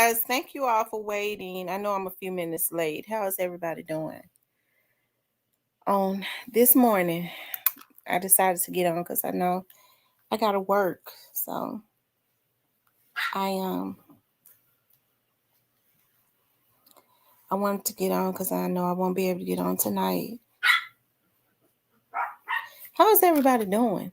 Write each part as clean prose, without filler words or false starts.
guys. Thank you all for waiting. I know I'm a few minutes late. How is everybody doing? On this morning, I decided to get on because I know I gotta work. So I wanted to get on because I know I won't be able to get on tonight. How is everybody doing?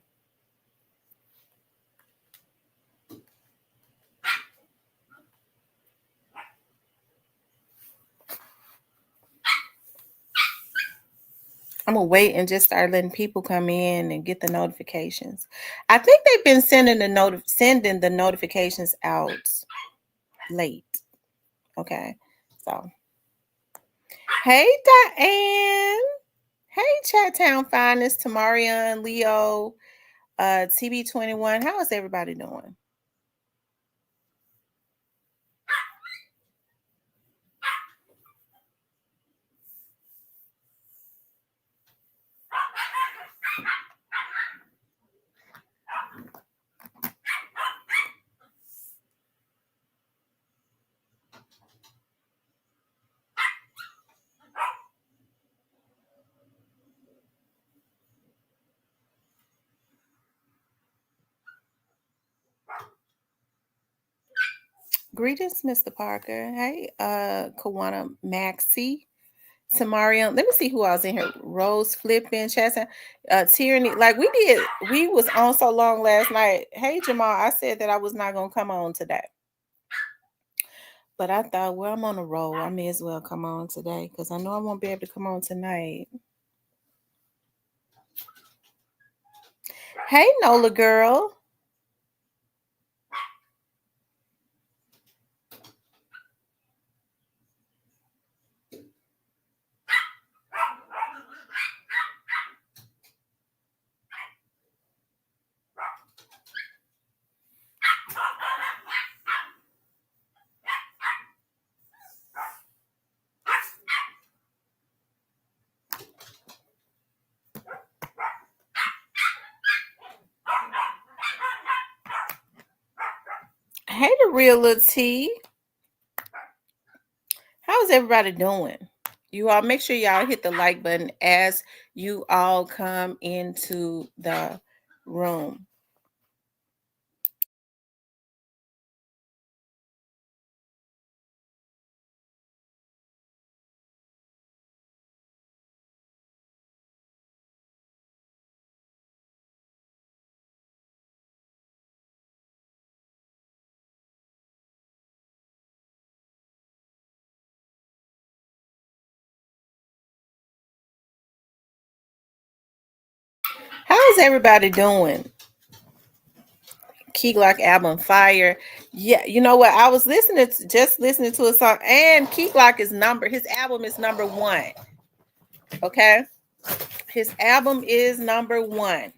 I'm gonna wait and just start letting people come in and get the notifications. I think they've been sending the notifications out late. Okay, so hey Diane, hey Chat Town Finest, Tamarian, Leo, TB21. How is everybody doing? Greetings, Mr. Parker. Hey, Kawana Maxie, Samarian. Let me see who else in here. Rose Flipping, Chasson, Tyranny. Like we was on so long last night. Hey, Jamal, I said that I was not gonna come on today. But I thought, well, I'm on a roll. I may as well come on today because I know I won't be able to come on tonight. Hey, Nola girl. Hey, the real little T. How's everybody doing? You all make sure y'all hit the like button as you all come into the room. How's everybody doing? Key Glock album fire. Yeah, you know what? I was listening to a song, and Key Glock is his album is number 1. Okay. His album is number 1.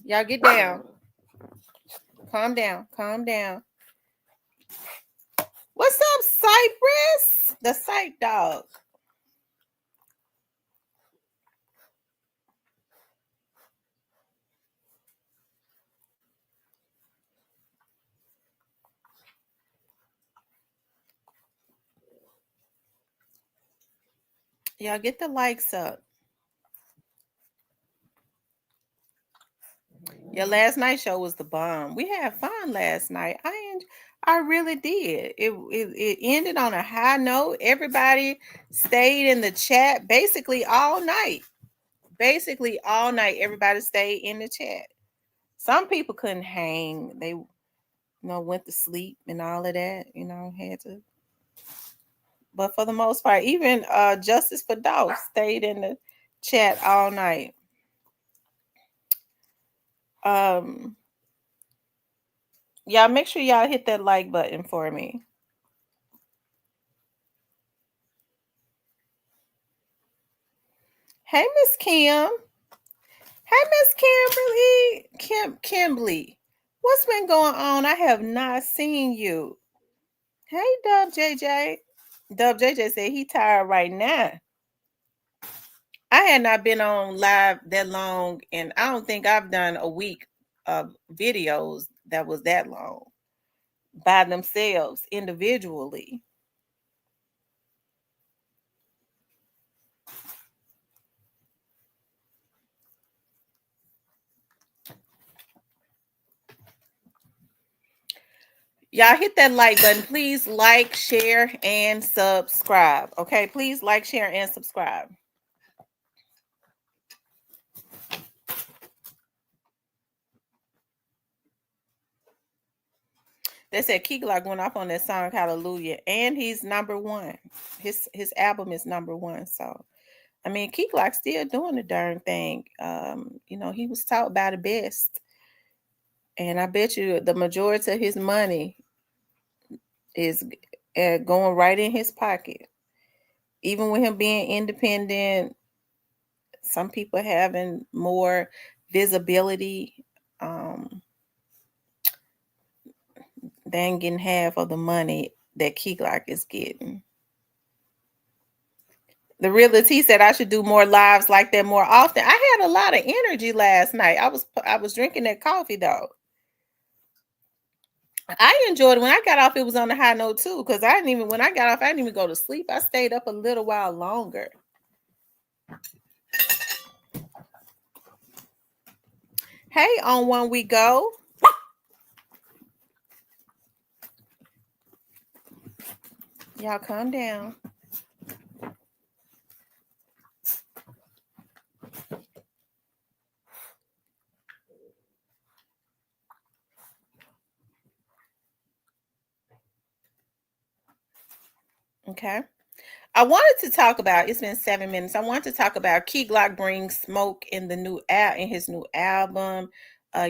Y'all get down. Calm down. Calm down. What's up, Cypress? The Sight Dog. Y'all get the likes up. Your last night show was the bomb. We had fun last night. I really did. It ended on a high note. Everybody stayed in the chat basically all night. Basically all night, everybody stayed in the chat. Some people couldn't hang. They went to sleep and all of that. Had to. But for the most part, even Justice for Dolph stayed in the chat all night. Y'all make sure y'all hit that like button for me. Hey, Miss Kim. Hey, Miss Kimberly. What's been going on? I have not seen you. Hey, Dub JJ. Dub JJ said he tired right now. I had not been on live that long, and I don't think I've done a week videos that was that long by themselves individually. Y'all hit that like button. Please like, share, and subscribe. Okay, please like, share, and subscribe. They said Key Glock went off on that song Hallelujah, and he's number one. His album is number one. So I mean, Key Glock still doing the darn thing. He was taught by the best, and I bet you the majority of his money is going right in his pocket. Even with him being independent, some people having more visibility. They ain't getting half of the money that Key Glock is getting. The real T said I should do more lives like that more often. I had a lot of energy last night. I was drinking that coffee though. I enjoyed it. When I got off, it was on a high note too. Because when I got off, I didn't even go to sleep. I stayed up a little while longer. Hey, on one we go. Y'all calm down. Okay. I wanted to talk about, it's been 7 minutes. I want to talk about Key Glock brings smoke in his new album,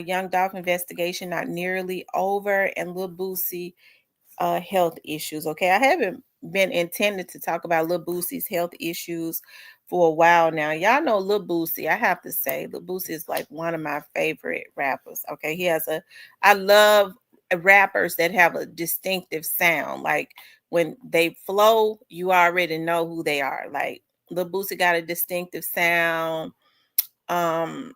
Young Dolph Investigation Not Nearly Over, and Lil Boosie health issues. Okay, I haven't been intended to talk about Lil Boosie's health issues for a while now. Y'all know Lil Boosie. I have to say, Lil Boosie is like one of my favorite rappers. Okay, I love rappers that have a distinctive sound. Like when they flow, you already know who they are. Like Lil Boosie got a distinctive sound. Who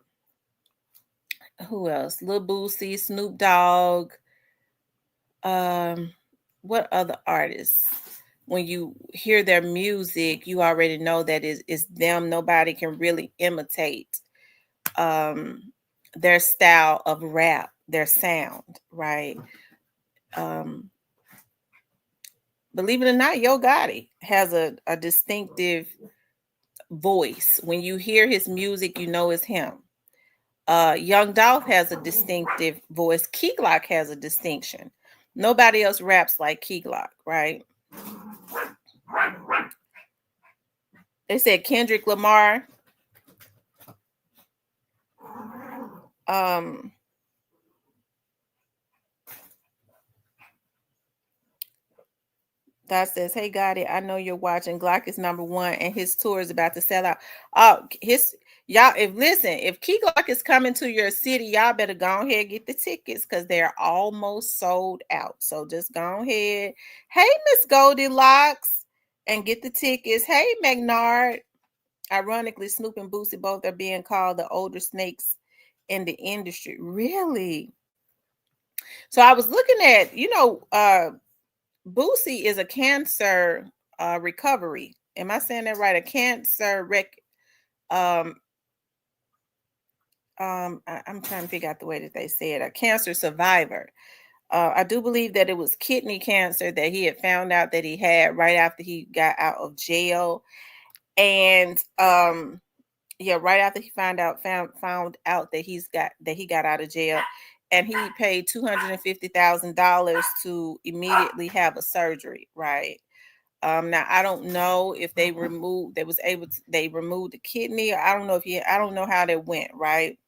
else? Lil Boosie, Snoop Dogg. What other artists? When you hear their music, you already know that it's them. Nobody can really imitate their style of rap, their sound, right? Believe it or not, Yo Gotti has a distinctive voice. When you hear his music, you know it's him. Young Dolph has a distinctive voice. Key Glock has a distinction. Nobody else raps like Key Glock, right? They said Kendrick Lamar. That says, "Hey Gotti, I know you're watching. Glock is number one, and his tour is about to sell out. If Key Glock is coming to your city, y'all better go ahead and get the tickets because they're almost sold out. So just go ahead. Hey, Miss Goldilocks, and get the tickets. Hey, Magnard. Ironically, Snoop and Boosie both are being called the older snakes in the industry. Really? So I was looking at, Boosie is a cancer recovery. Am I saying that right? A cancer I'm trying to figure out the way that they say it. A cancer survivor. I do believe that it was kidney cancer that he had found out that he had right after he got out of jail. And right after he found out that he got out of jail, and he paid $250,000 to immediately have a surgery, right? Now I don't know if they removed the kidney, or I don't know how that went, right?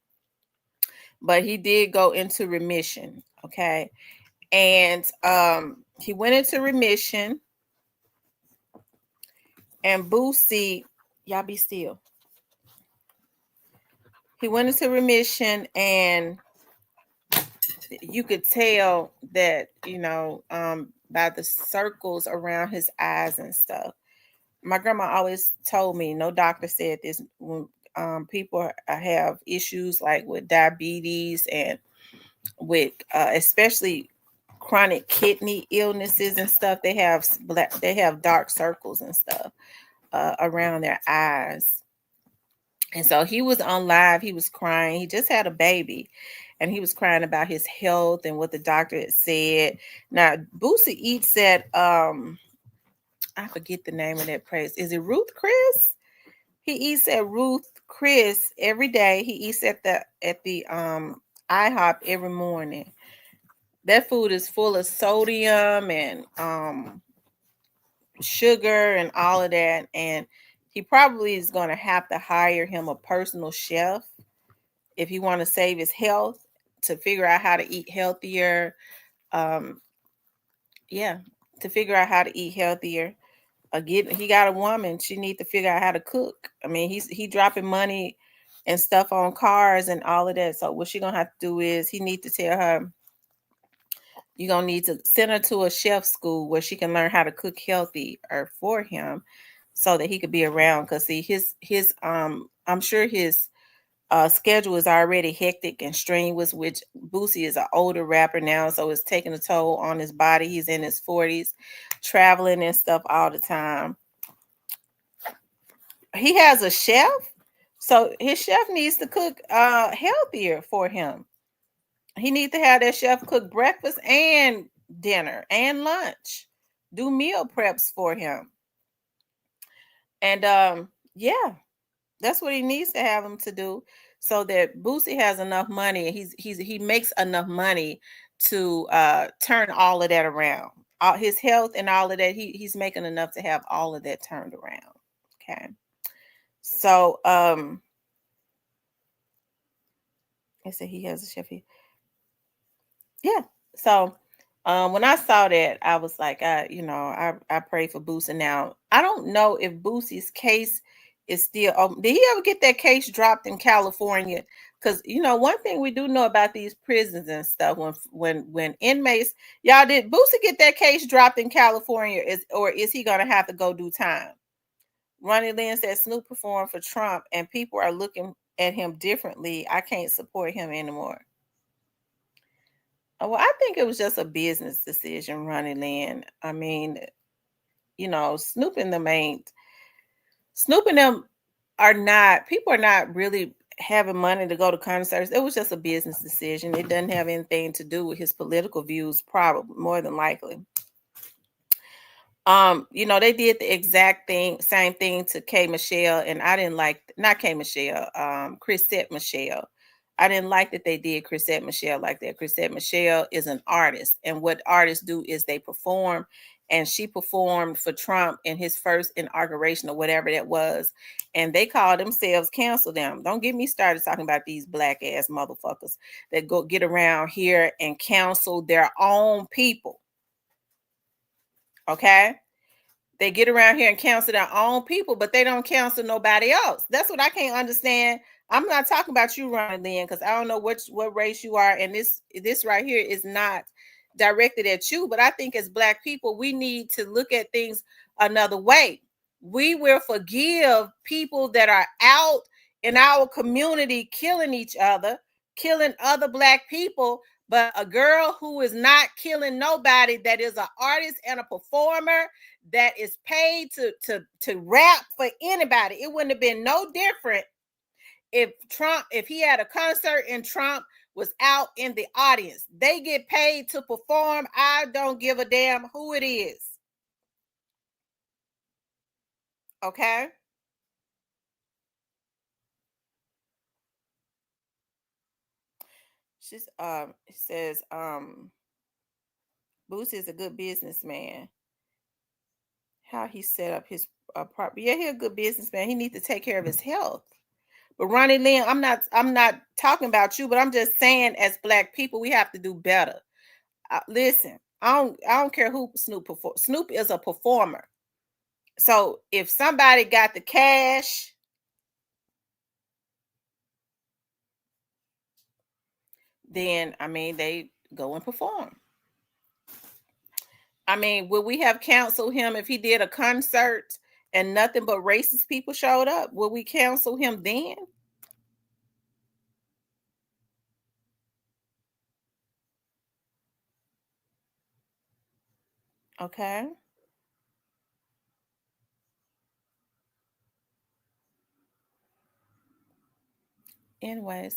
But he did go into remission, okay? And he went into remission, and Boosie, y'all be still. He went into remission, and you could tell that, by the circles around his eyes and stuff. My grandma always told me, no doctor said this, when people have issues like with diabetes and with especially chronic kidney illnesses and stuff. They have dark circles and stuff around their eyes. And so he was on live. He was crying. He just had a baby, and he was crying about his health and what the doctor had said. Now, Boosie eats at I forget the name of that place. Is it Ruth Chris? He eats at Ruth Chris every day. He eats at the IHOP every morning. That food is full of sodium and sugar and all of that. And he probably is going to have to hire him a personal chef if he want to save his health, to figure out how to eat healthier. Um, yeah, to figure out how to eat healthier. Again, he got a woman. She need to figure out how to cook. I mean, he dropping money and stuff on cars and all of that. So what she gonna have to do is he need to tell her, you're gonna need to send her to a chef school where she can learn how to cook healthy or for him, so that he could be around. Cause see, his I'm sure his schedule is already hectic and strenuous, which Boosie is an older rapper now, so it's taking a toll on his body. He's in his 40s, traveling and stuff all the time. He has a chef, so his chef needs to cook healthier for him. He needs to have that chef cook breakfast and dinner and lunch, do meal preps for him. And yeah, that's what he needs to have him to do, so that Boosie has enough money. He makes enough money to turn all of that around. All his health and all of that, he's making enough to have all of that turned around. Okay. So I said he has a chef. Yeah. So when I saw that, I was like, I pray for Boosie. Now, I don't know if Boosie's case is still open. Did he ever get that case dropped in California? Because one thing we do know about these prisons and stuff, when inmates, y'all, did Boosie get that case dropped in California, or is he gonna have to go do time? Ronnie Lynn said Snoop performed for Trump and people are looking at him differently. I can't support him anymore. Well, I think it was just a business decision, Ronnie Lynn. I mean, Snoop and them are not, people are not really having money to go to concerts. It was just a business decision. It doesn't have anything to do with his political views, probably, more than likely. They did the exact same thing to K Michelle, and I didn't like, not K Michelle, Chrisette Michelle. I didn't like that they did Chrisette Michelle like that. Chrisette Michelle is an artist, and what artists do is they perform, and she performed for Trump in his first inauguration or whatever that was, and they called themselves cancel them. Don't get me started talking about these black ass motherfuckers that go get around here and cancel their own people. Okay? They get around here and counsel their own people, but they don't counsel nobody else. That's what I can't understand. I'm not talking about you, Ronnie Lynn, because I don't know what race you are, and this right here is not directed at you. But I think as black people, we need to look at things another way. We will forgive people that are out in our community killing each other, killing other black people. But a girl who is not killing nobody, that is an artist and a performer, that is paid to rap for anybody. It wouldn't have been no different if he had a concert and Trump was out in the audience. They get paid to perform. I don't give a damn who it is. Okay? It says Boosie is a good businessman. How he set up his property. Yeah, he's a good businessman. He needs to take care of his health. But Ronnie Lynn, I'm not talking about you, but I'm just saying, as black people, we have to do better. Listen, I don't care who Snoop performs. Snoop is a performer. So if somebody got the cash, then they go and perform. Would we have counseled him if he did a concert and nothing but racist people showed up? Would we counsel him then? Okay. Anyways,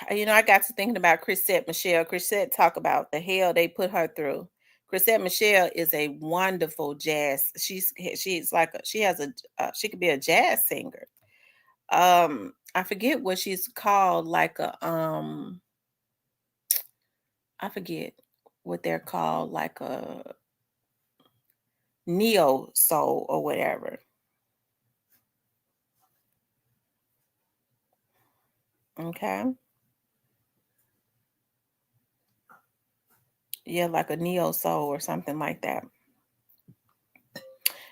I got to thinking about Chrisette Michelle. Chrisette talk about the hell they put her through. Chrisette Michelle is a wonderful jazz. She's like she has a she could be a jazz singer. I forget what she's called, like a I forget what they're called, like a neo soul or whatever. Okay. Yeah, like a neo soul or something like that.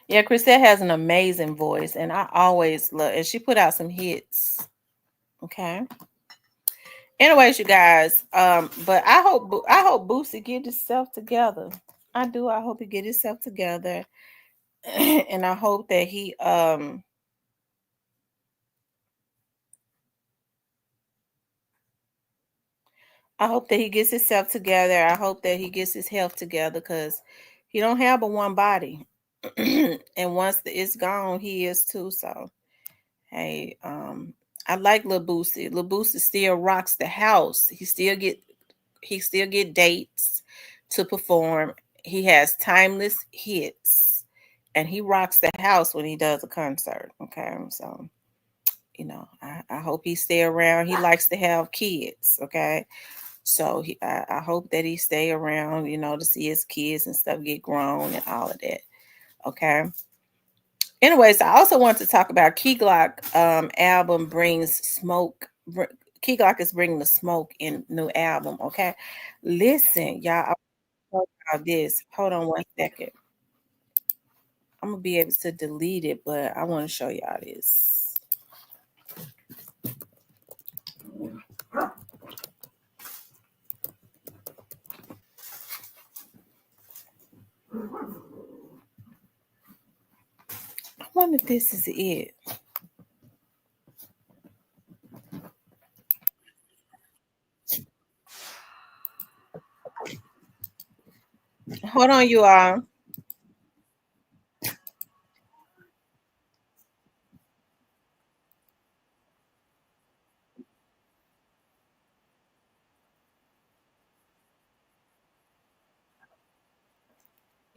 Yeah, Chrisette has an amazing voice, and I always love. And she put out some hits. Okay. Anyways, you guys, but I hope Boosie get himself together. I do. I hope he get himself together, and I hope that he gets himself together. I hope that he gets his health together because he don't have but one body, and once it's gone, he is too. So hey, I like Lil Boosie. Lil Boosie still rocks the house. He still get dates to perform. He has timeless hits, and he rocks the house when he does a concert. Okay, so I hope he stay around. He likes to have kids. Okay, so I hope that he stay around. To see his kids and stuff get grown and all of that. Okay. Anyways, I also want to talk about Key Glock album brings smoke. Key Glock is bringing the smoke in new album. Okay, listen, y'all. I'll talk about this. Hold on one second. I'm gonna be able to delete it, but I want to show y'all this. I wonder if this is it. Hold on, you all.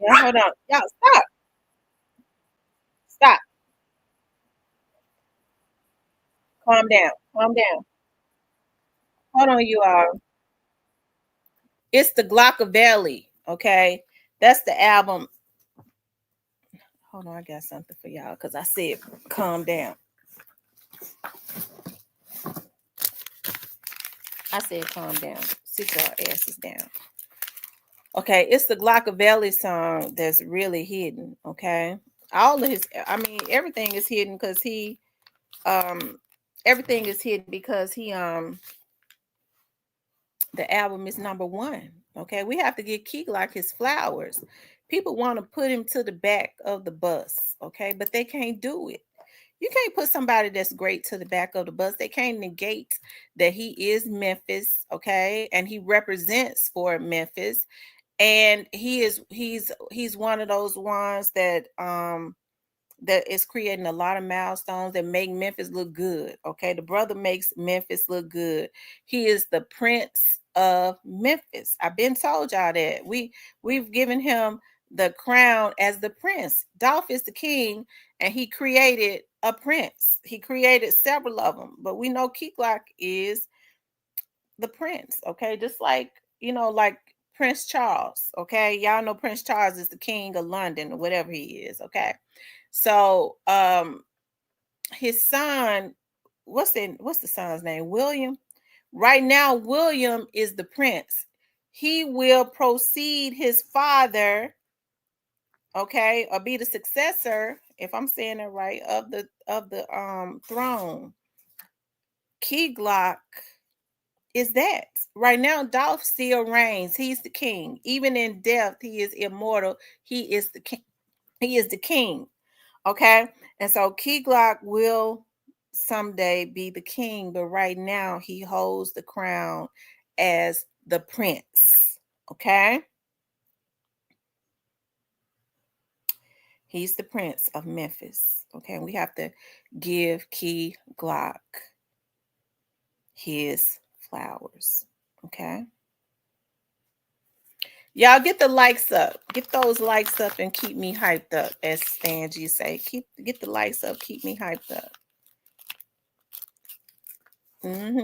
Yeah, hold on. Y'all, stop. Stop. Calm down. Calm down. Hold on, you all. It's the Glockavelli. Okay, that's the album. Hold on, I got something for y'all because I said calm down. I said calm down. Sit your asses down. Okay, it's the Glockavelli song that's really hidden. Okay. All of his everything is hidden because he everything is hidden because the album is number one. Okay, we have to give Key Glock his flowers. People want to put him to the back of the bus, okay, but they can't do it. You can't put somebody that's great to the back of the bus. They can't negate that he is Memphis, okay, and he represents for Memphis, and he's one of those ones that is creating a lot of milestones that make Memphis look good. Okay, the brother makes Memphis look good. He is the prince of Memphis. I've been told y'all that we've given him the crown as the prince. Dolph is the king, and he created a prince. He created several of them, but we know Key Glock is the prince. Okay, just like Prince Charles. Okay, y'all know Prince Charles is the king of London or whatever he is. Okay, so his son, what's the son's name? William. Right now, William is the prince. He will proceed his father, okay, or be the successor, if I'm saying it right, of the throne. Key Glock is that. Right now, Dolph still reigns. He's the king. Even in death, he is immortal. He is the king. He is the king. Okay. And so Key Glock will someday be the king, but right now he holds the crown as the prince. Okay. He's the Prince of Memphis. Okay, we have to give Key Glock his flowers. Okay. Y'all get the likes up. Get those likes up and keep me hyped up, as Stan G say. Get the likes up, keep me hyped up.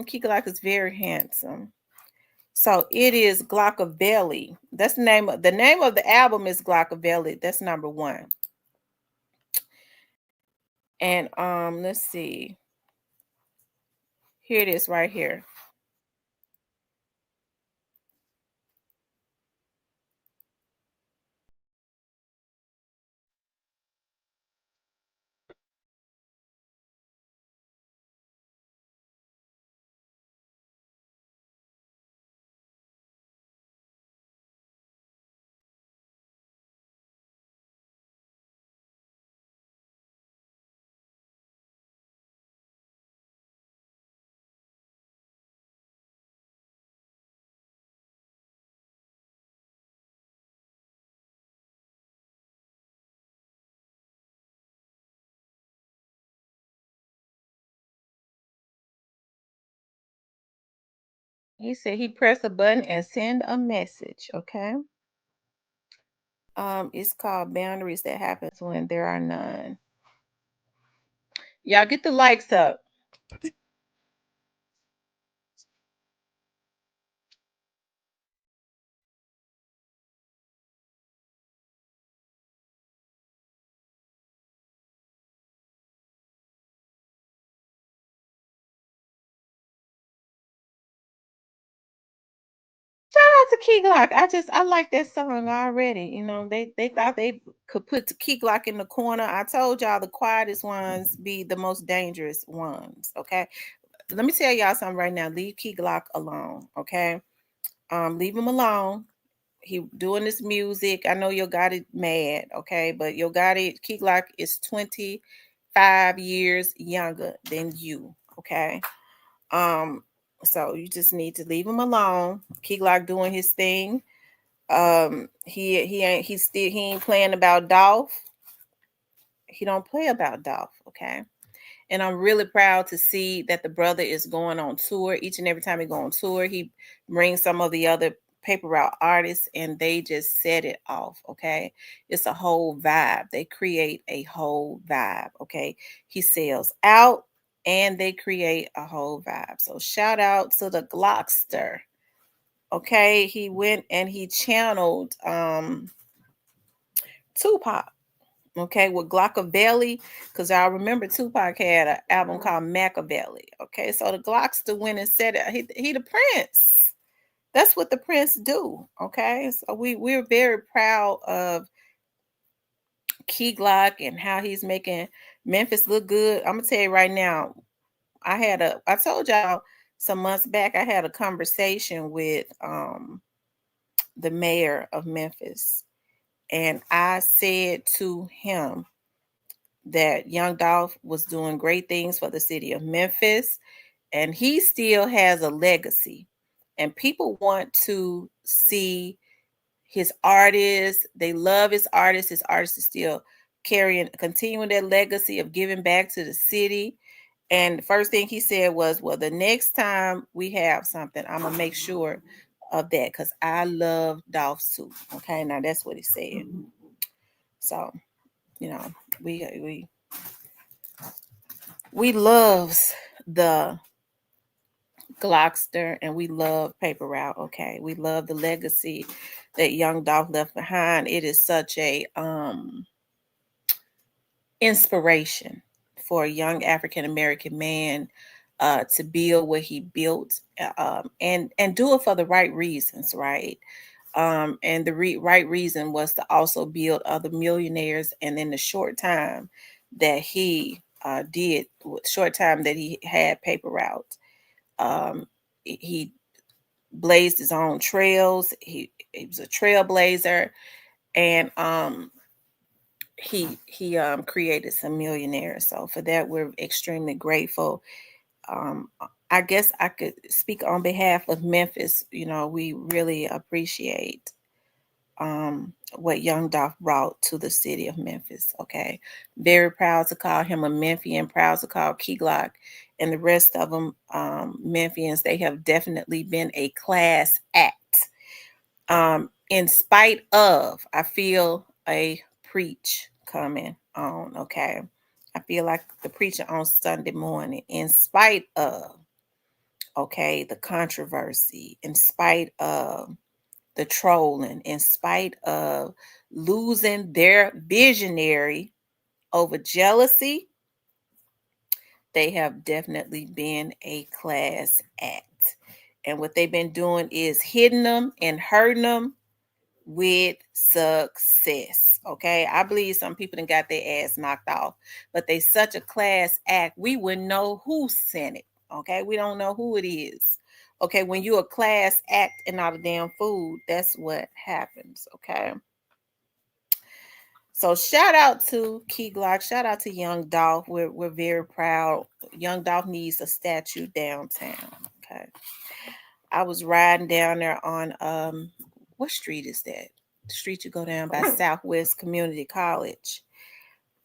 Key Glock is very handsome. So it is Glockavelli. That's the name of the album is Glockavelli. That's number 1. And let's see. Here it is right here. He said he pressed a button and send a message. Okay. It's called Boundaries That Happens When There Are None. Y'all get the likes up. Shout out to Key Glock. I like that song already. You know, they thought they could put the Key Glock in the corner. I told y'all the quietest ones be the most dangerous ones. Okay. Let me tell y'all something right now. Leave Key Glock alone. Okay. Leave him alone. He doing this music. I know Yo Gotti mad, okay, but Yo Gotti, Key Glock is 25 years younger than you, okay. Um, so you just need to leave him alone. Key Glock doing his thing. He ain't playing about Dolph. He don't play about Dolph, okay. And I'm really proud to see that the brother is going on tour. Each and every time he go on tour, he brings some of the other paper route artists and they just set it off. Okay. It's a whole vibe. They create a whole vibe. Okay. He sells out and they create a whole vibe. So shout out to the Glockster. Okay. He went and he channeled Tupac. Okay, with Glockavelli, because I remember Tupac had an album called Machiavelli. Okay, so the Glockster went and said it. He the Prince. That's what the Prince do. Okay, so we're very proud of Key Glock and how he's making Memphis look good. I'm gonna tell you right now. I told y'all some months back I had a conversation with the mayor of Memphis, and I said to him that Young Dolph was doing great things for the city of Memphis, and he still has a legacy. And people want to see his artists. They love his artists. His artists is still continuing that legacy of giving back to the city. And the first thing he said was, well, the next time we have something, I'm going to make sure of that because I love Dolph too. Okay, now that's what he said. So, you know, we loves the Glockster and we love Paper Route. Okay, we love the legacy that Young Dolph left behind. It is such a inspiration for a young African American man to build what he built and do it for the right reasons, right? And the right reason was to also build other millionaires. And in the short time that he short time that he had Paper Route, he blazed his own trails. He was a trailblazer, and he created some millionaires. So for that, we're extremely grateful. Um, I guess I could speak on behalf of Memphis. You know, we really appreciate what Young Dolph brought to the city of Memphis. Okay, very proud to call him a Memphian, proud to call Key Glock and the rest of them Memphians. They have definitely been a class act. In spite of, I feel a preach coming on. Okay, I feel like the preacher on Sunday morning. In spite of, okay, the controversy, in spite of the trolling, in spite of losing their visionary over jealousy, they have definitely been a class act. And what they've been doing is hitting them and hurting them with success. Okay. I believe some people done got their ass knocked off, but they such a class act. We wouldn't know who sent it. Okay. We don't know who it is. Okay. When you're a class act and not a damn food, that's what happens. Okay. So shout out to Key Glock. Shout out to Young Dolph. We're very proud. Young Dolph needs a statue downtown. Okay. I was riding down there on what street is that? The street you go down by Southwest Community College.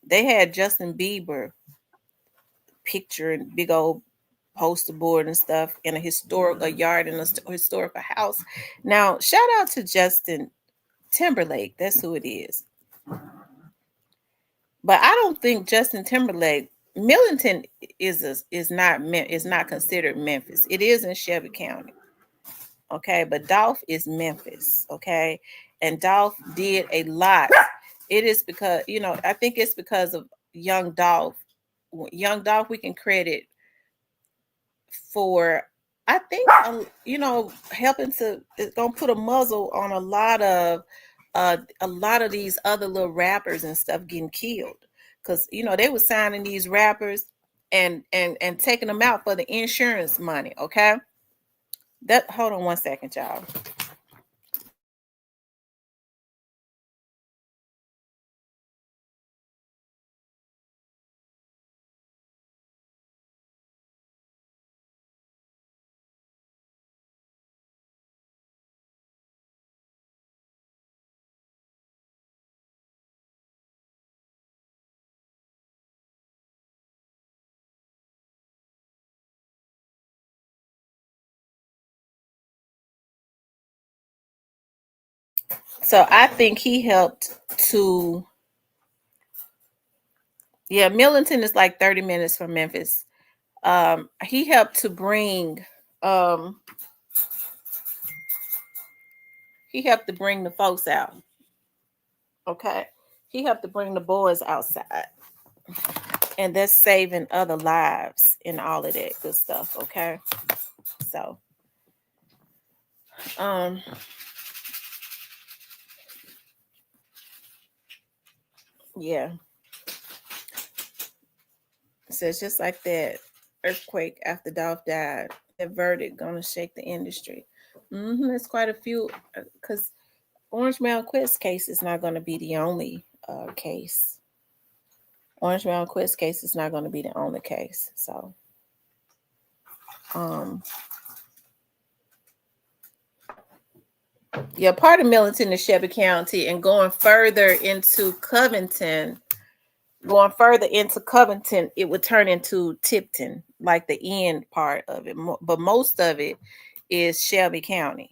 They had Justin Bieber picture and big old poster board and stuff in a yard in a historical house. Now, shout out to Justin Timberlake. That's who it is. But I don't think Justin Timberlake Millington is not considered Memphis. It is in Shelby County. Okay, but Dolph is Memphis. Okay, and Dolph did a lot. It is because I think it's because of Young Dolph. Young Dolph we can credit for I think helping to it's gonna put a muzzle on a lot of these other little rappers and stuff getting killed because they were signing these rappers and taking them out for the insurance money. Okay, that hold on one second, y'all. So I think he helped to Millington is like 30 minutes from Memphis. He helped to bring um he helped to bring the folks out. Okay. He helped to bring the boys outside. And that's saving other lives and all of that good stuff. Okay. So um yeah. So it's just like that earthquake after Dolph died. That verdict gonna shake the industry. There's quite a few because Orange Mountain Quest case is not going to be the only case. Orange Mountain Quest case is not going to be the only case. So, part of Millington is Shelby County, and going further into Covington, it would turn into Tipton, like the end part of it. But most of it is Shelby County.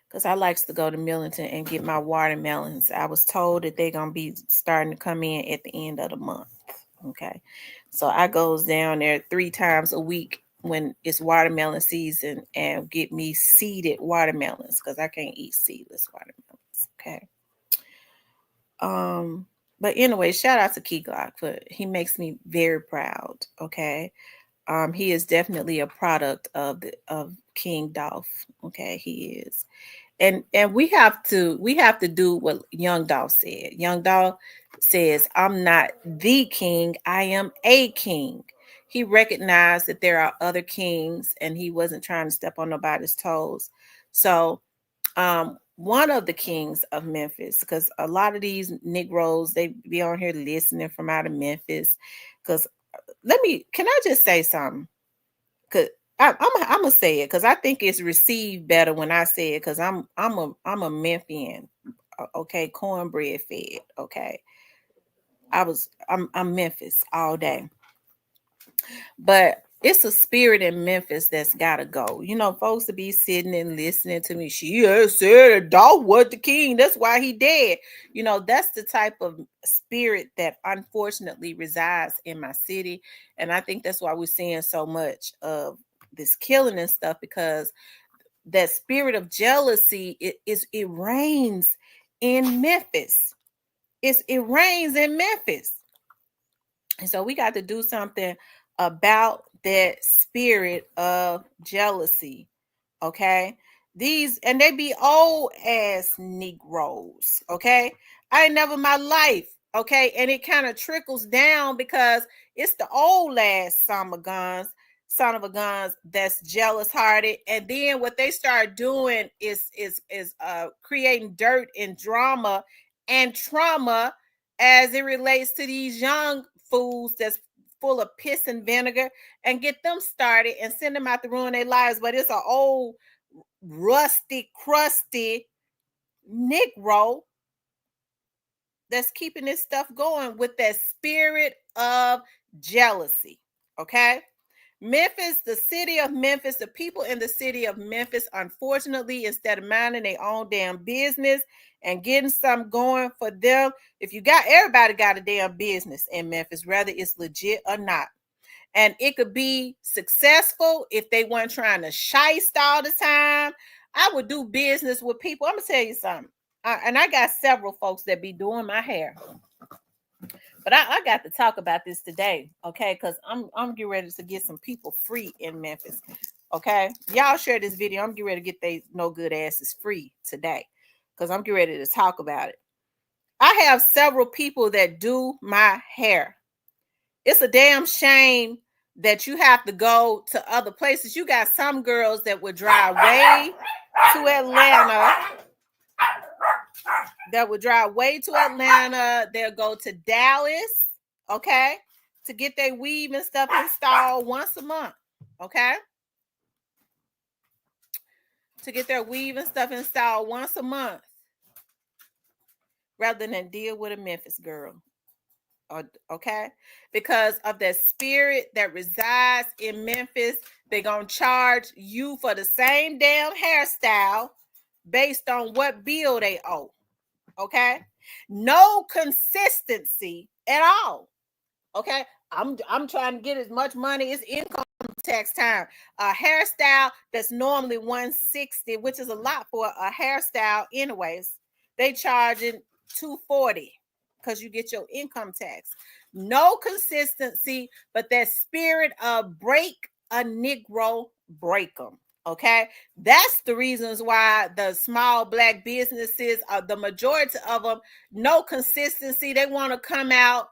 Because I likes to go to Millington and get my watermelons. I was told that they're going to be starting to come in at the end of the month. Okay. So I goes down there 3 times a week when it's watermelon season and get me seeded watermelons because I can't eat seedless watermelons. Okay. But anyway, shout out to Key Glock for he makes me very proud. Okay. He is definitely a product of King Dolph. Okay, he is. And we have to do what Young Dolph said. Young Dolph says, I'm not the king, I am a king. He recognized that there are other kings and he wasn't trying to step on nobody's toes. So one of the kings of Memphis, because a lot of these Negroes, they be on here listening from out of Memphis. Because can I just say something? Because I'm gonna say it because I think it's received better when I say it because I'm a Memphian, okay, cornbread fed, okay. I'm Memphis all day, but it's a spirit in Memphis that's gotta go. You know, folks to be sitting and listening to me. She has said Dolph was the king. That's why he dead. You know, that's the type of spirit that unfortunately resides in my city, and I think that's why we're seeing so much of this killing and stuff because that spirit of jealousy it reigns in Memphis. It reigns in Memphis. And so we got to do something about that spirit of jealousy. Okay. These and they be old ass Negroes. Okay. I ain't never in my life. Okay. And it kind of trickles down because it's the old ass son of a guns that's jealous hearted. And then what they start doing is creating dirt and drama and trauma as it relates to these young fools that's full of piss and vinegar and get them started and send them out to ruin their lives. But it's an old, rusty, crusty Negro that's keeping this stuff going with that spirit of jealousy. Okay. Memphis, the city of Memphis, the people in the city of Memphis, unfortunately, instead of minding their own damn business and getting something going for them, if you got everybody got a damn business in Memphis, whether it's legit or not. And it could be successful if they weren't trying to shyst all the time. I would do business with people. I'm gonna tell you something. And I got several folks that be doing my hair. But I got to talk about this today, okay? Because I'm getting ready to get some people free in Memphis. Okay. Y'all share this video. I'm getting ready to get they no good asses free today. Because I'm getting ready to talk about it. I have several people that do my hair. It's a damn shame that you have to go to other places. You got some girls that would drive way to Atlanta. They'll go to Dallas, okay, to get their weave and stuff installed once a month, okay? To get their weave and stuff installed once a month rather than deal with a Memphis girl. Okay, because of that spirit that resides in Memphis, they're gonna charge you for the same damn hairstyle based on what bill they owe. Okay, no consistency at all. Okay, I'm trying to get as much money as income tax time. A hairstyle that's normally 160, which is a lot for a hairstyle, anyways. They charging 240 because you get your income tax. No consistency, but that spirit of break a Negro, break them. Okay, that's the reasons why the small black businesses are the majority of them. No consistency. They want to come out,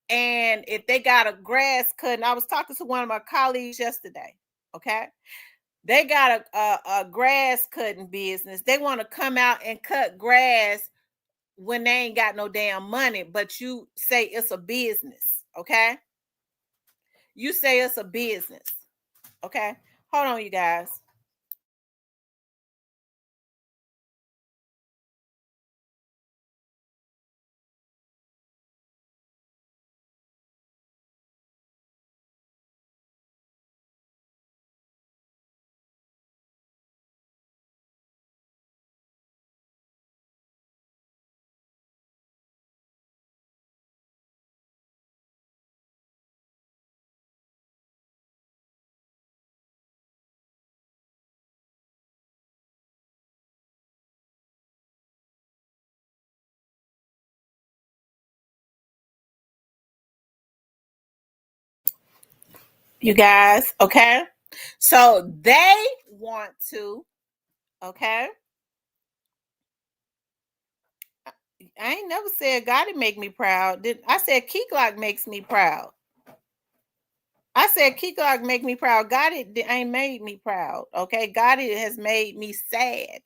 and if they got a grass cutting, I was talking to one of my colleagues yesterday. Okay, they got a grass cutting business. They want to come out and cut grass when they ain't got no damn money, but you say it's a business. Okay, you say it's a business. Okay, hold on, you guys. You guys, okay? So they want to, okay? I ain't never said God make me proud. I said Key Glock makes me proud. I said Key Glock make me proud. God ain't made me proud. Okay. God has made me sad.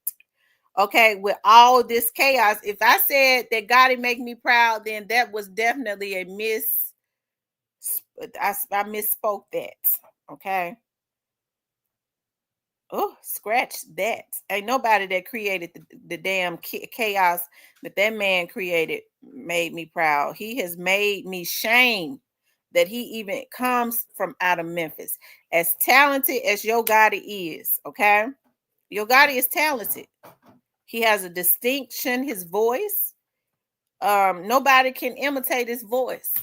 Okay, with all this chaos. If I said that God make me proud, then that was definitely a I misspoke that. Okay. Oh, scratch that. Ain't nobody that created the damn chaos that man created made me proud. He has made me shame that he even comes from out of Memphis. As talented as Yo Gotti is, okay? Yo Gotti is talented. He has a distinction, his voice. Nobody can imitate his voice.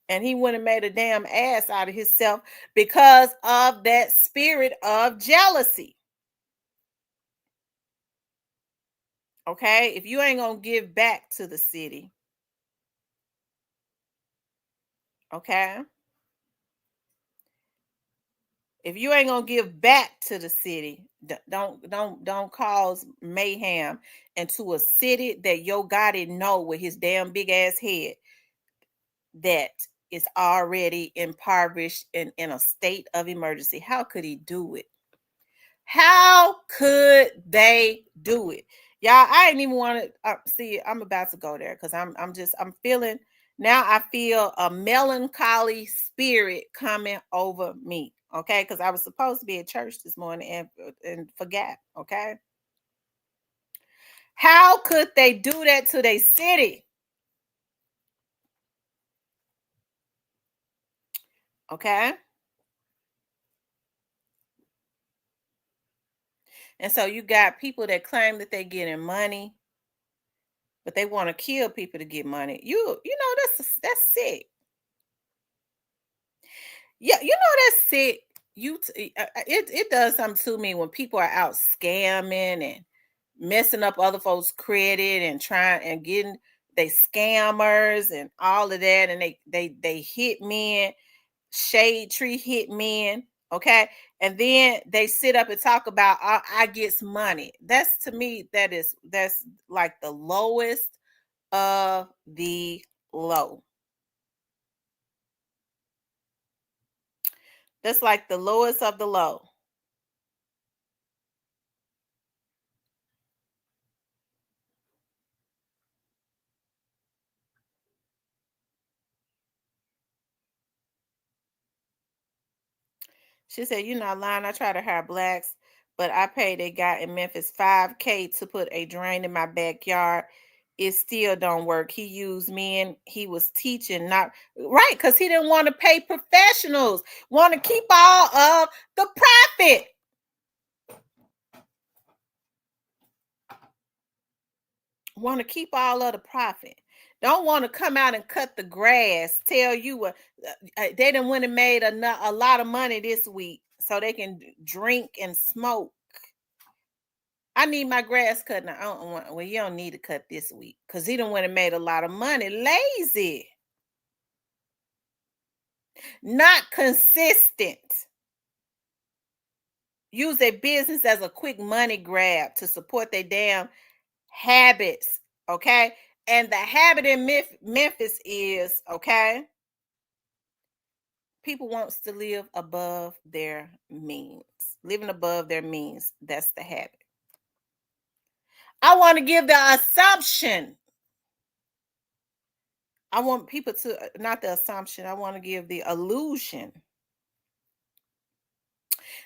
And he went and made a damn ass out of himself because of that spirit of jealousy. Okay, if you ain't gonna give back to the city, okay, if you ain't gonna give back to the city, don't cause mayhem into a city that Yo Gotti know with his damn big ass head that is already impoverished and in a state of emergency. How could he do it? How could they do it? Y'all, I ain't even want to see. I'm about to go there because I'm feeling now. I feel a melancholy spirit coming over me. Okay, because I was supposed to be at church this morning and forgot. Okay, how could they do that to their city? Okay, and so you got people that claim that they're getting money, but they want to kill people to get money. You know that's sick. Yeah, you know that's sick. It does something to me when people are out scamming and messing up other folks' credit and trying and getting they scammers and all of that, and they hit men, shade tree hit men, okay, and then they sit up and talk about I gets money. That's to me that's like the lowest of the low. That's like the lowest of the low. She said, "You're not lying. I try to hire blacks, but I paid a guy in Memphis 5K to put a drain in my backyard. It still don't work. He used me and he was teaching, not right, because he didn't want to pay professionals, want to keep all of the profit. Want to keep all of the profit. Don't want to come out and cut the grass. Tell you what they done went and made a lot of money this week so they can drink and smoke. I need my grass cut now. I don't want, well, you don't need to cut this week because he done went and made a lot of money. Lazy, not consistent. Use their business as a quick money grab to support their damn habits. Okay. And the habit in Memphis is okay. People wants to live above their means. Living above their means. That's the habit. I want to give the assumption. I want people to not the assumption. I want to give the illusion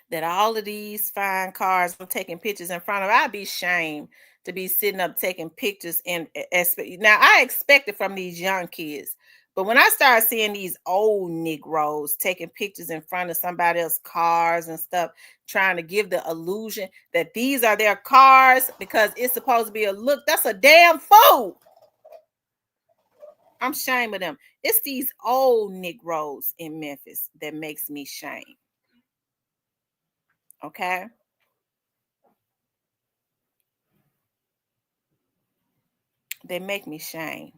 that all of these fine cars I'm taking pictures in front of, I'd be ashamed to be sitting up taking pictures in now I expect it from these young kids. But when I start seeing these old Negroes taking pictures in front of somebody else's cars and stuff, trying to give the illusion that these are their cars because it's supposed to be a look, that's a damn fool. I'm ashamed of them. It's these old Negroes in Memphis that makes me shame. Okay. They make me shame.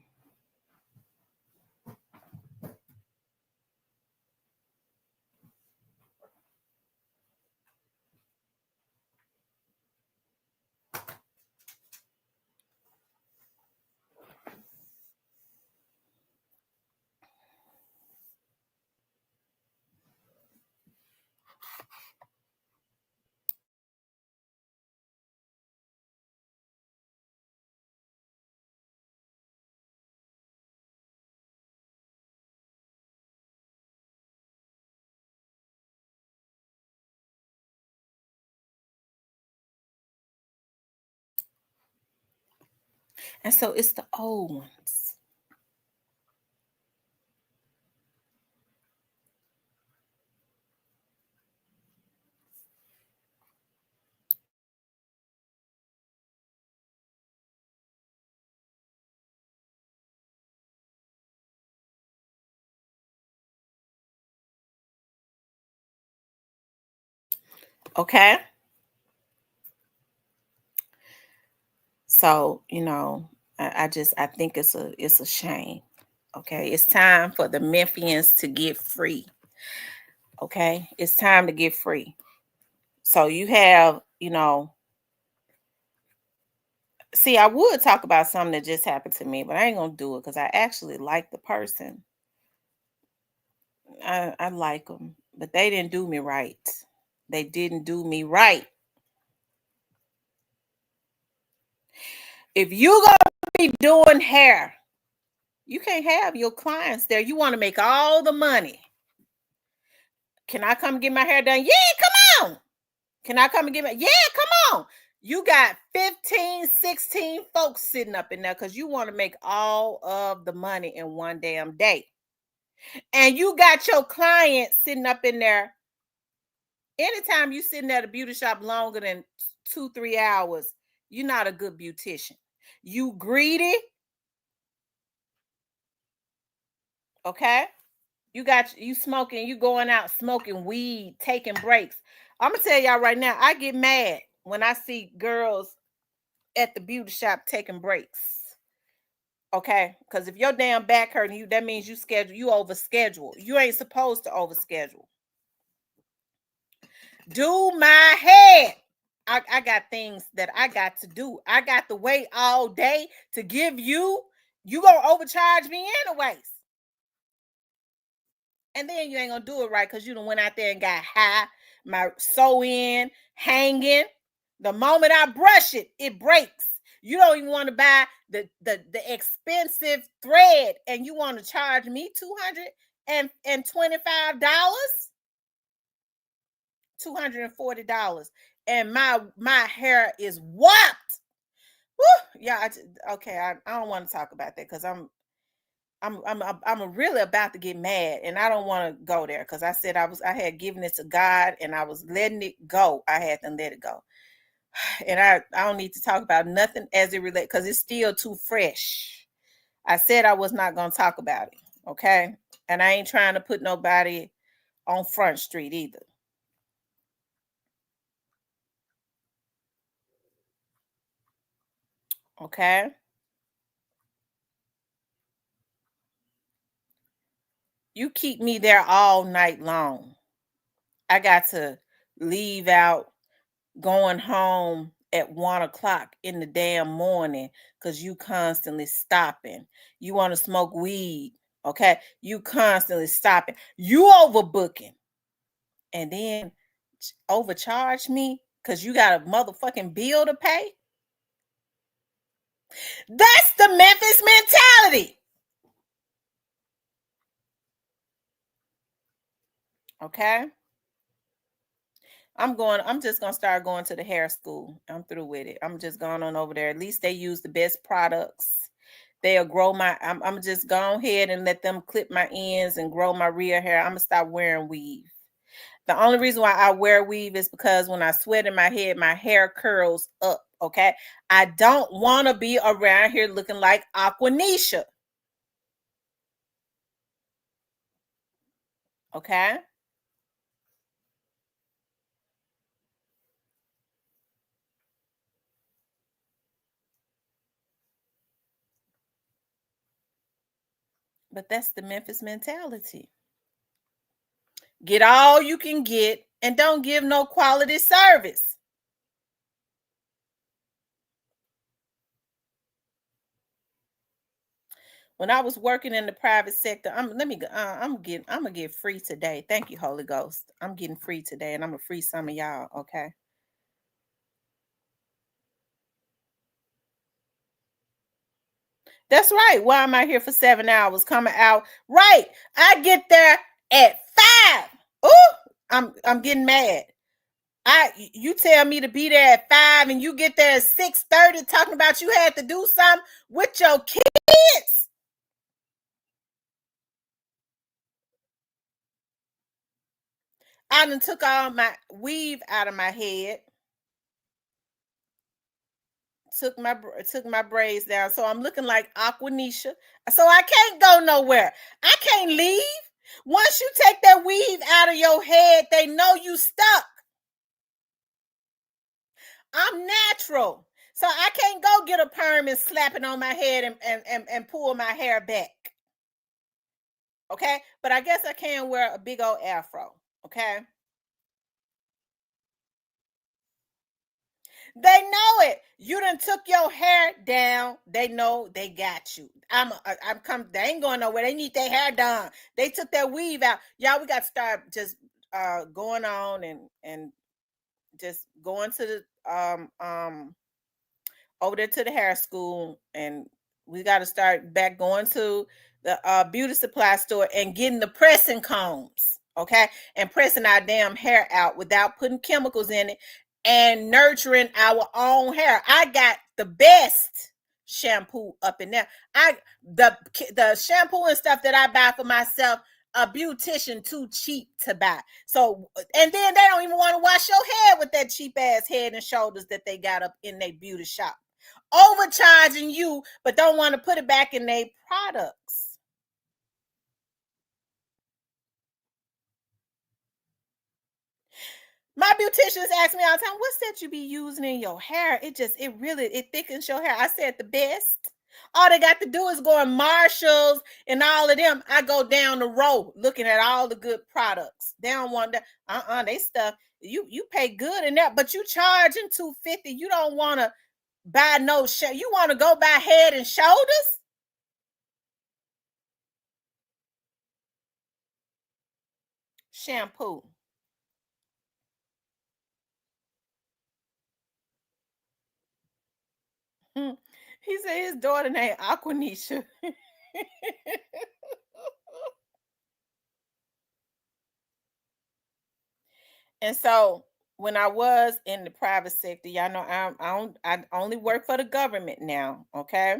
And so it's the old ones. Okay. So, I think it's a shame. Okay. It's time for the Memphians to get free. Okay. It's time to get free. So you have, see, I would talk about something that just happened to me, but I ain't gonna do it because I actually like the person. I like them, but they didn't do me right. They didn't do me right. If you gonna be doing hair, you can't have your clients there. You want to make all the money. Can I come get my hair done? Yeah, come on. Can I come and get my? Yeah, come on. You got 15, 16 folks sitting up in there because you want to make all of the money in one damn day. And you got your client sitting up in there. Anytime you sitting at a beauty shop longer than 2-3 hours, you're not a good beautician. You greedy, okay? You smoking, you going out smoking weed, taking breaks. I'm gonna tell y'all right now, I get mad when I see girls at the beauty shop taking breaks. Okay, because if your damn back hurting you, that means you overschedule. You ain't supposed to overschedule. Do my head. I got things that I got to do. I got to wait all day to give you. You gonna overcharge me anyways. And then you ain't gonna do it right because you done went out there and got high, my sew in, hanging. The moment I brush it, it breaks. You don't even want to buy the expensive thread, and you want to charge me $225, $240, and my hair is whopped. Woo! Yeah, okay. I don't want to talk about that because I'm really about to get mad, and I don't want to go there because I said I had given it to God and I was letting it go. I had to let it go, and I don't need to talk about nothing as it relates because it's still too fresh. I said I was not going to talk about it, okay? And I ain't trying to put nobody on Front Street either. Okay? You keep me there all night long. I got to leave out going home at 1 o'clock in the damn morning because you constantly stopping. You want to smoke weed, okay? You constantly stopping. You overbooking. And then overcharge me because you got a motherfucking bill to pay. That's the Memphis mentality. Okay. I'm just gonna start going to the hair school. I'm through with it. I'm just going on over there. At least they use the best products. They'll grow I'm just go ahead and let them clip my ends and grow my real hair. I'm gonna stop wearing weave. The only reason why I wear weave is because when I sweat in my head, my hair curls up. Okay. I don't want to be around here looking like Aquanisha. Okay. But that's the Memphis mentality. Get all you can get and don't give no quality service. When I was working in the private sector, I'm gonna get free today. Thank you, Holy Ghost. I'm getting free today, and I'm gonna free some of y'all. Okay. That's right. Why am I here for 7 hours coming out? Right. I get there at 5. Ooh, I'm getting mad. You tell me to be there at 5 and you get there at 6:30 talking about you had to do something with your kids. I done took all my weave out of my head, took my braids down, so I'm looking like Aquanisha. So I can't go nowhere. I can't leave. Once you take that weave out of your head, they know you stuck. I'm natural. So I can't go get a perm and slap it on my head and pull my hair back. Okay. But I guess I can wear a big old afro. Okay. They know it. You done took your hair down. They know they got you. I'm come. They ain't going nowhere. They need their hair done. They took their weave out. Y'all, we got to start just going on and just going to the over there to the hair school, and we got to start back going to the beauty supply store and getting the pressing combs, okay, and pressing our damn hair out without putting chemicals in it and nurturing our own hair. I got the best shampoo up in there. The shampoo and stuff that I buy for myself, a beautician too cheap to buy. So, and then they don't even want to wash your hair with that cheap ass Head and Shoulders that they got up in their beauty shop, overcharging you, but don't want to put it back in their products. My beauticians ask me all the time, what's that you be using in your hair? It thickens your hair. I said the best. All they got to do is go in Marshalls and all of them. I go down the row looking at all the good products. They don't want that. They stuff. You pay good in that, but you charging $250. You don't want to buy no you want to go buy Head and Shoulders? Shampoo. He said his daughter named Aquanisha. And so when I was in the private sector, y'all know I only work for the government now. Okay.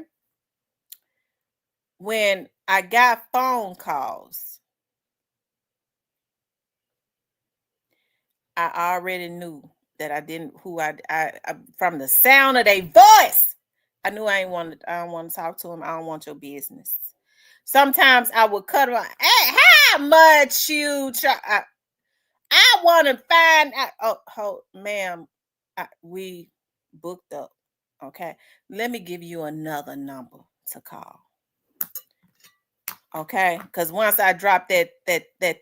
When I got phone calls, I already knew that I didn't who I from the sound of their voice. I knew I don't want to talk to him. I don't want your business. Sometimes I would cut them. Hey, how much you try? I want to find out. Ma'am, we booked up. Okay, let me give you another number to call. Okay, because once I drop that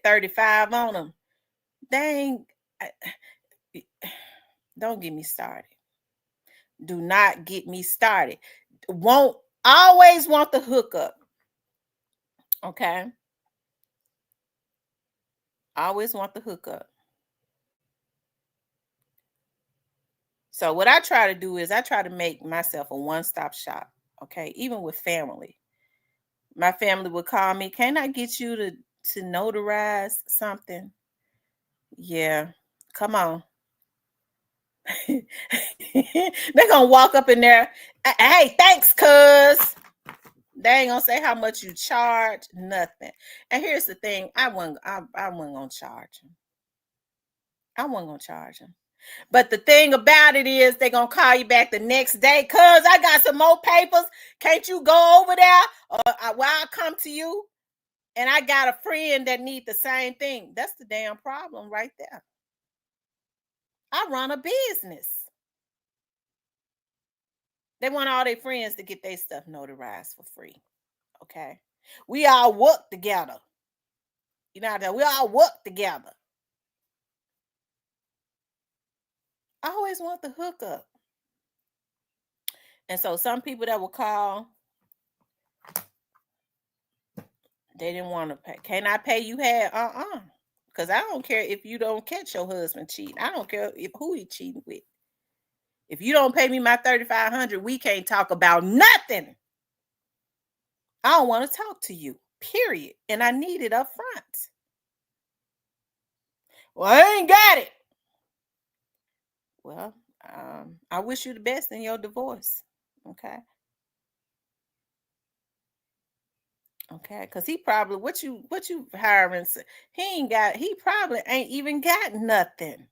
35 on them, dang, don't get me started. Do not get me started. Won't always want the hookup. Okay, always want the hookup. So what I try to do is I try to make myself a one-stop shop. Okay, even with family. My family would call me, can I get you to notarize something? Yeah, come on. They're gonna walk up in there. Hey, thanks, cuz. They ain't gonna say how much you charge, nothing. And here's the thing: I wasn't gonna charge them. I wasn't gonna charge them. But the thing about it is, they're gonna call you back the next day, cuz I got some more papers. Can't you go over there? Or I'll come to you. And I got a friend that need the same thing. That's the damn problem right there. I run a business. They want all their friends to get their stuff notarized for free. Okay. We all work together. You know, we all work together. I always want the hookup. And so some people that will call, they didn't want to pay. Can I pay you half? Because I don't care if you don't catch your husband cheating. I don't care who he cheating with. If you don't pay me my $3,500, we can't talk about nothing. I don't want to talk to you, period. And I need it up front. Well, I ain't got it. Well, I wish you the best in your divorce. Okay. Okay. Because he probably, what you hiring, he probably ain't even got nothing.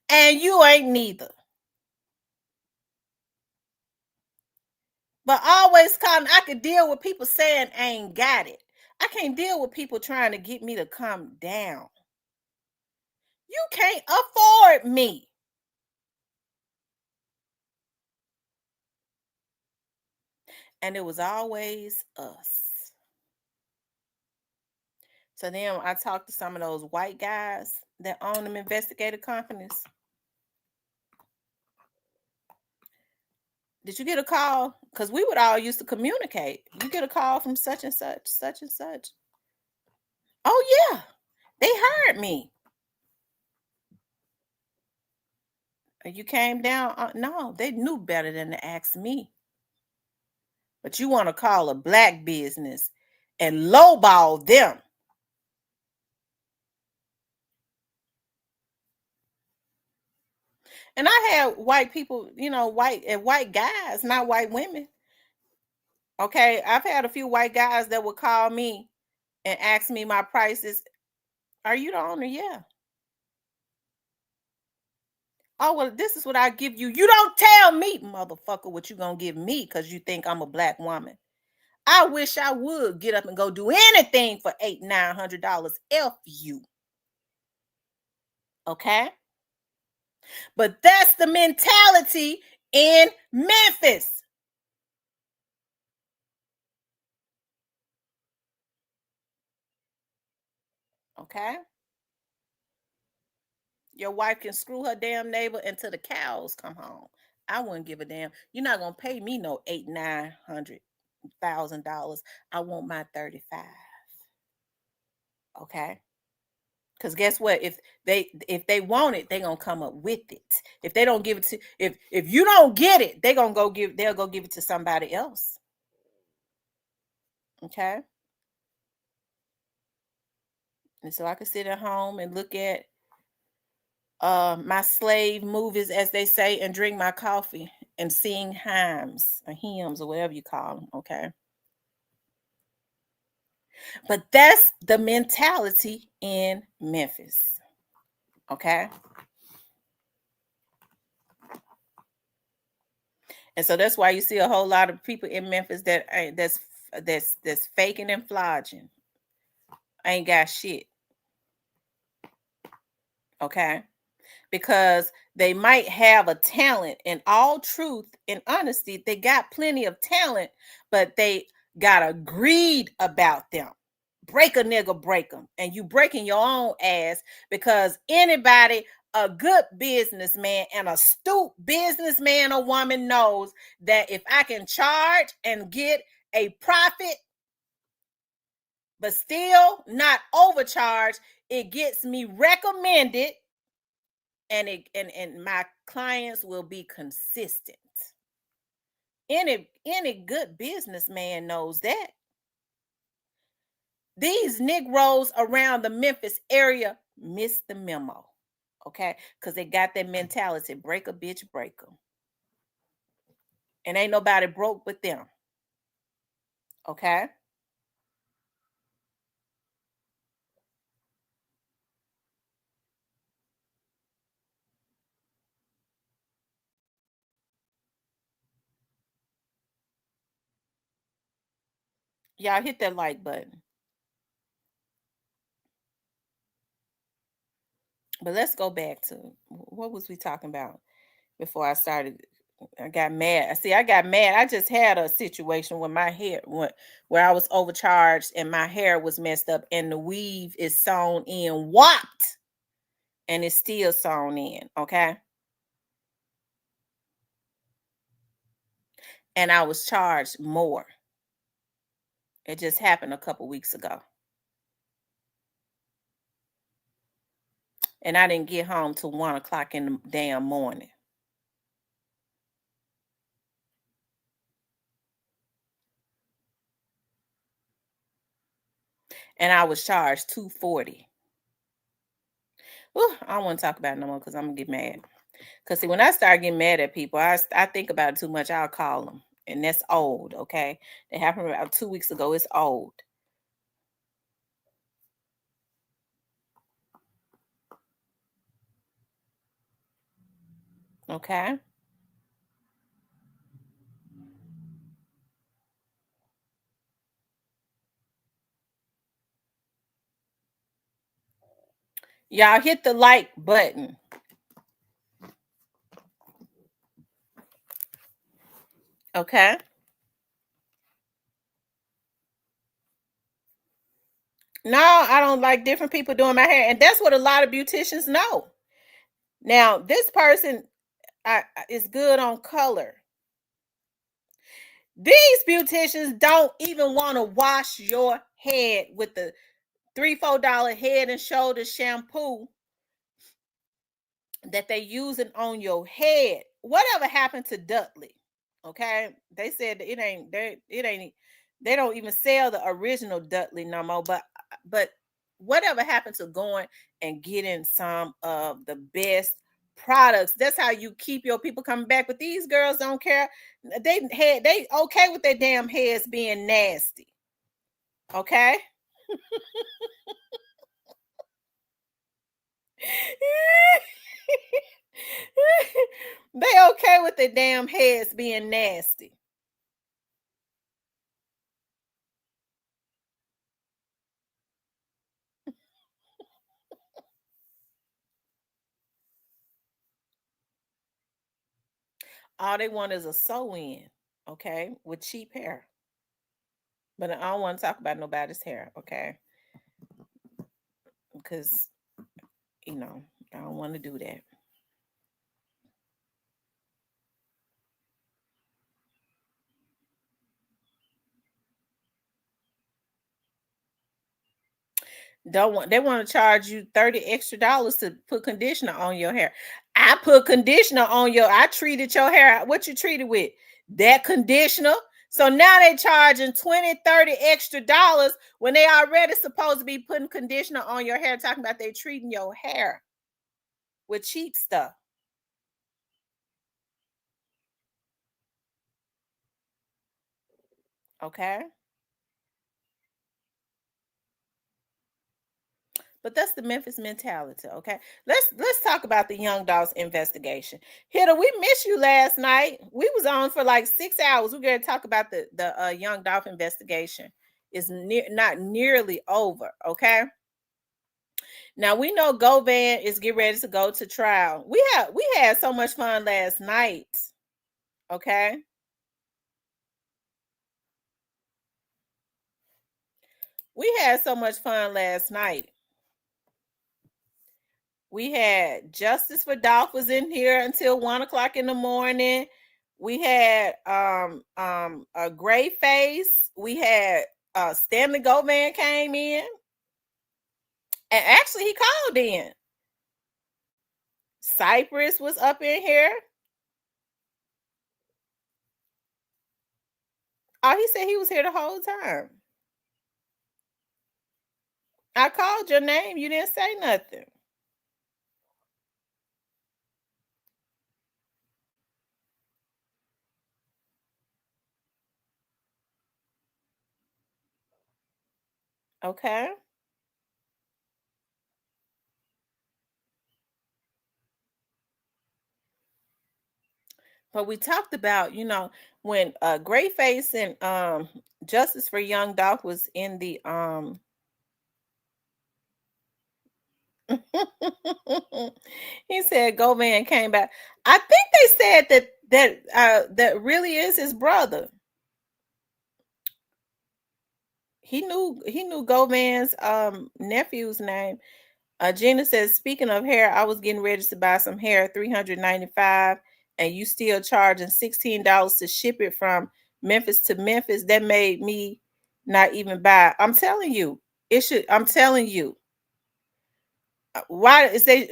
And you ain't neither. But always come, I could deal with people saying I ain't got it. I can't deal with people trying to get me to come down. You can't afford me. And it was always us. So then I talked to some of those white guys that own them investigative companies. Did you get a call? Because we would all used to communicate. You get a call from such and such, such and such. Oh, yeah. They heard me. You came down. No, they knew better than to ask me. But you want to call a black business and lowball them. And I had white people, white guys, not white women. Okay, I've had a few white guys that would call me and ask me my prices. Are you the owner? Yeah. Oh, well, this is what I give you. You don't tell me, motherfucker, what you gonna give me because you think I'm a black woman. I wish I would get up and go do anything for $800-900. F you. Okay. But that's the mentality in Memphis. Okay. Your wife can screw her damn neighbor until the cows come home. I wouldn't give a damn. You're not gonna pay me no $800,000-900,000. I want my 35. Okay. Because guess what? If they want it, they're gonna come up with it. If they don't give it to if you don't get it, they'll go give it to somebody else. Okay. And so I could sit at home and look at my slave movies, as they say, and drink my coffee and sing hymns or whatever you call them. Okay. But that's the mentality in Memphis. Okay. And so that's why you see a whole lot of people in Memphis that's faking and flogging. Ain't got shit. Okay. Because they might have a talent. In all truth and honesty, they got plenty of talent, but they got a greed about them. Break a nigga, break them. And you breaking your own ass because anybody, a good businessman and astute businessman or woman knows that if I can charge and get a profit, but still not overcharge, it gets me recommended and my clients will be consistent. Any good businessman knows that. These Negroes around the Memphis area miss the memo, okay? Because they got that mentality: break a bitch, break them, and ain't nobody broke but them, okay? Y'all hit that like button. But let's go back to what was we talking about before I started. I got mad. See, I got mad. I just had a situation where my hair where I was overcharged and my hair was messed up and the weave is sewn in whopped and it's still sewn in. Okay. And I was charged more. It just happened a couple weeks ago. And I didn't get home till 1 o'clock in the damn morning. And I was charged $240. Ooh, I don't want to talk about it no more because I'm gonna get mad. Because see, when I start getting mad at people, I think about it too much. I'll call them, and that's old. Okay, it happened about 2 weeks ago. It's old. Okay, y'all hit the like button. Okay. No, I don't like different people doing my hair, and that's what a lot of beauticians know. Now, this person is good on color. These beauticians don't even want to wash your head with the $3-4 head and shoulder shampoo that they using on your head. Whatever happened to Dudley? Okay, they said that it ain't they don't even sell the original Dudley no more. But whatever happened to going and getting some of the best products? That's how you keep your people coming back. But these girls don't care. They okay with their damn heads being nasty. Okay. They okay with their damn heads being nasty. All they want is a sew in, okay, with cheap hair. But I don't want to talk about nobody's hair, okay? Because, you know, I don't want to do that. Don't want They want to charge you 30 extra dollars to put conditioner on your hair. I put conditioner on I treated your hair. What you treated with? That conditioner. So now they charging 20, 30 extra dollars when they already supposed to be putting conditioner on your hair, talking about they treating your hair with cheap stuff. Okay. But that's the Memphis mentality, okay? Let's talk about the Young Dolph's investigation. Hitter, we missed you last night. We was on for like 6 hours. We're going to talk about the Young Dolph investigation. It's not nearly over, okay? Now we know Govan is getting ready to go to trial. We had so much fun last night, okay? We had so much fun last night. We had Justice for Dolph was in here until 1 o'clock in the morning. We had a gray face. We had Stanley Govan came in. And actually he called in. Cypress was up in here. Oh, he said he was here the whole time. I called your name. You didn't say nothing. Okay. But we talked about, when Grayface and Justice for Young Dolph was in the he said Govan came back. I think they said that really is his brother. He knew Govan's nephew's name. Gina says, speaking of hair, I was getting ready to buy some hair, $395, and you still charging $16 to ship it from Memphis to Memphis. That made me not even buy. I'm telling you, I'm telling you. Why is they?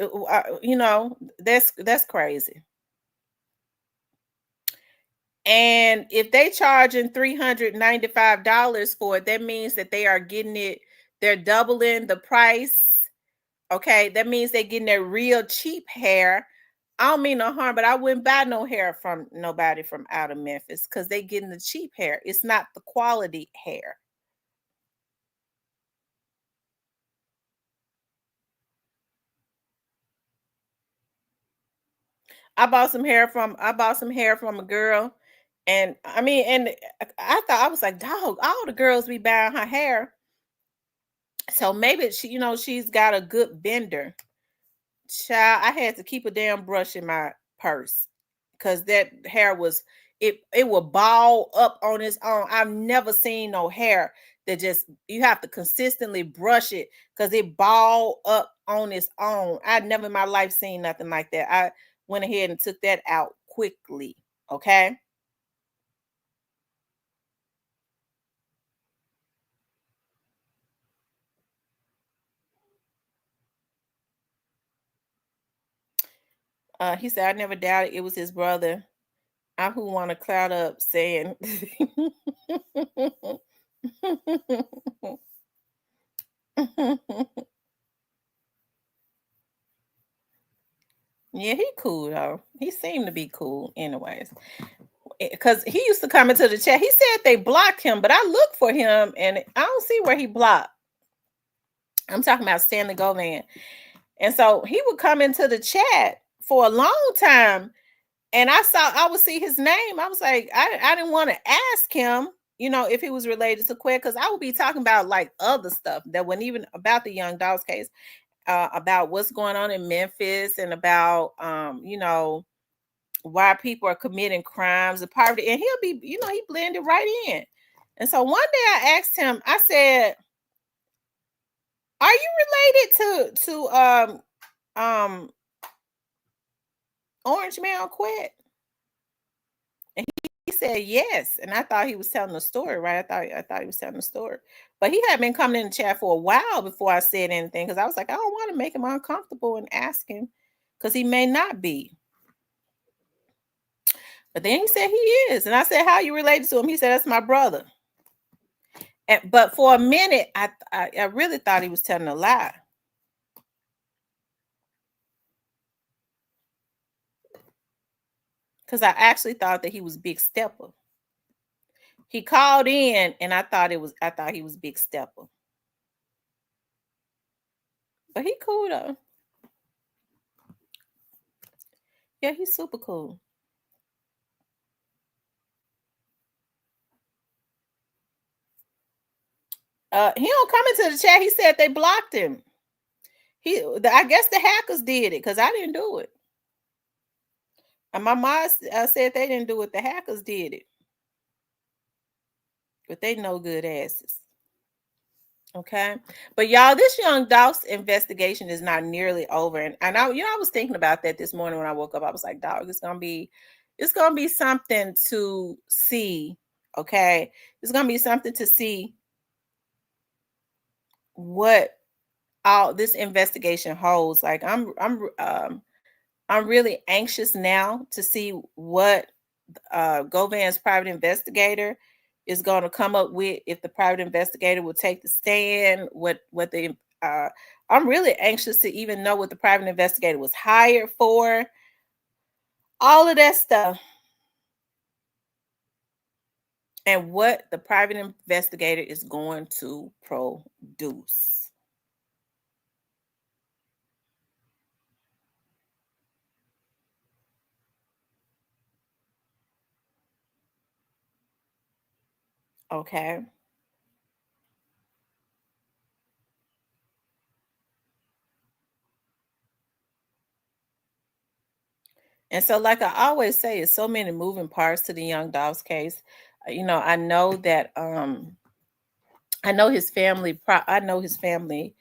That's crazy. And if they charging $395 for it, that means that they are getting it. They're doubling the price. Okay, that means they're getting their real cheap hair I don't mean no harm, but I wouldn't buy no hair from nobody from out of Memphis because they getting the cheap hair. It's not the quality hair. I bought some hair from a girl, and I mean, and I thought I was like, dog, all the girls be buying her hair. So maybe she, she's got a good vendor. Child, I had to keep a damn brush in my purse because that hair was it would ball up on its own. I've never seen no hair that just you have to consistently brush it because it ball up on its own. I'd never in my life seen nothing like that. I went ahead and took that out quickly. Okay. He said I never doubted it was his brother. I who want to cloud up saying yeah, he cool though. He seemed to be cool, anyways. Because he used to come into the chat. He said they blocked him, but I looked for him and I don't see where he blocked. I'm talking about Stanley Govan. And so he would come into the chat for a long time. And I would see his name. I was like, I didn't want to ask him, if he was related to Quet, because I would be talking about like other stuff that wasn't even about the Young Dogs case, about what's going on in Memphis and about why people are committing crimes and poverty. And he'll be, he blended right in. And so one day I asked him, I said, are you related to Orange Man Quet? And he said yes. And I thought he was telling the story, right? I thought he was telling the story. But he had been coming in the chat for a while before I said anything because I was like, I don't want to make him uncomfortable and ask him because he may not be. But then he said he is. And I said, how you related to him? He said, that's my brother. But for a minute, I really thought he was telling a lie. Because I actually thought that he was Big Stepper. He called in and I thought he was Big Stepper. But he cool though. Yeah, he's super cool. He don't come into the chat. He said they blocked him. I guess the hackers did it because I didn't do it. And my mom said they didn't do it. The hackers did it. But they no good asses. Okay. But y'all, this Young Dogs investigation is not nearly over. And I was thinking about that this morning when I woke up. I was like, dog, it's gonna be something to see. Okay. It's gonna be something to see what all this investigation holds. Like I'm really anxious now to see what Govan's private investigator is going to come up with, if the private investigator will take the stand, what the I'm really anxious to even know what the private investigator was hired for, all of that stuff, and what the private investigator is going to produce. Okay. And so, like I always say, it's so many moving parts to the Young Dobbs case. I know that I know his family. I know his family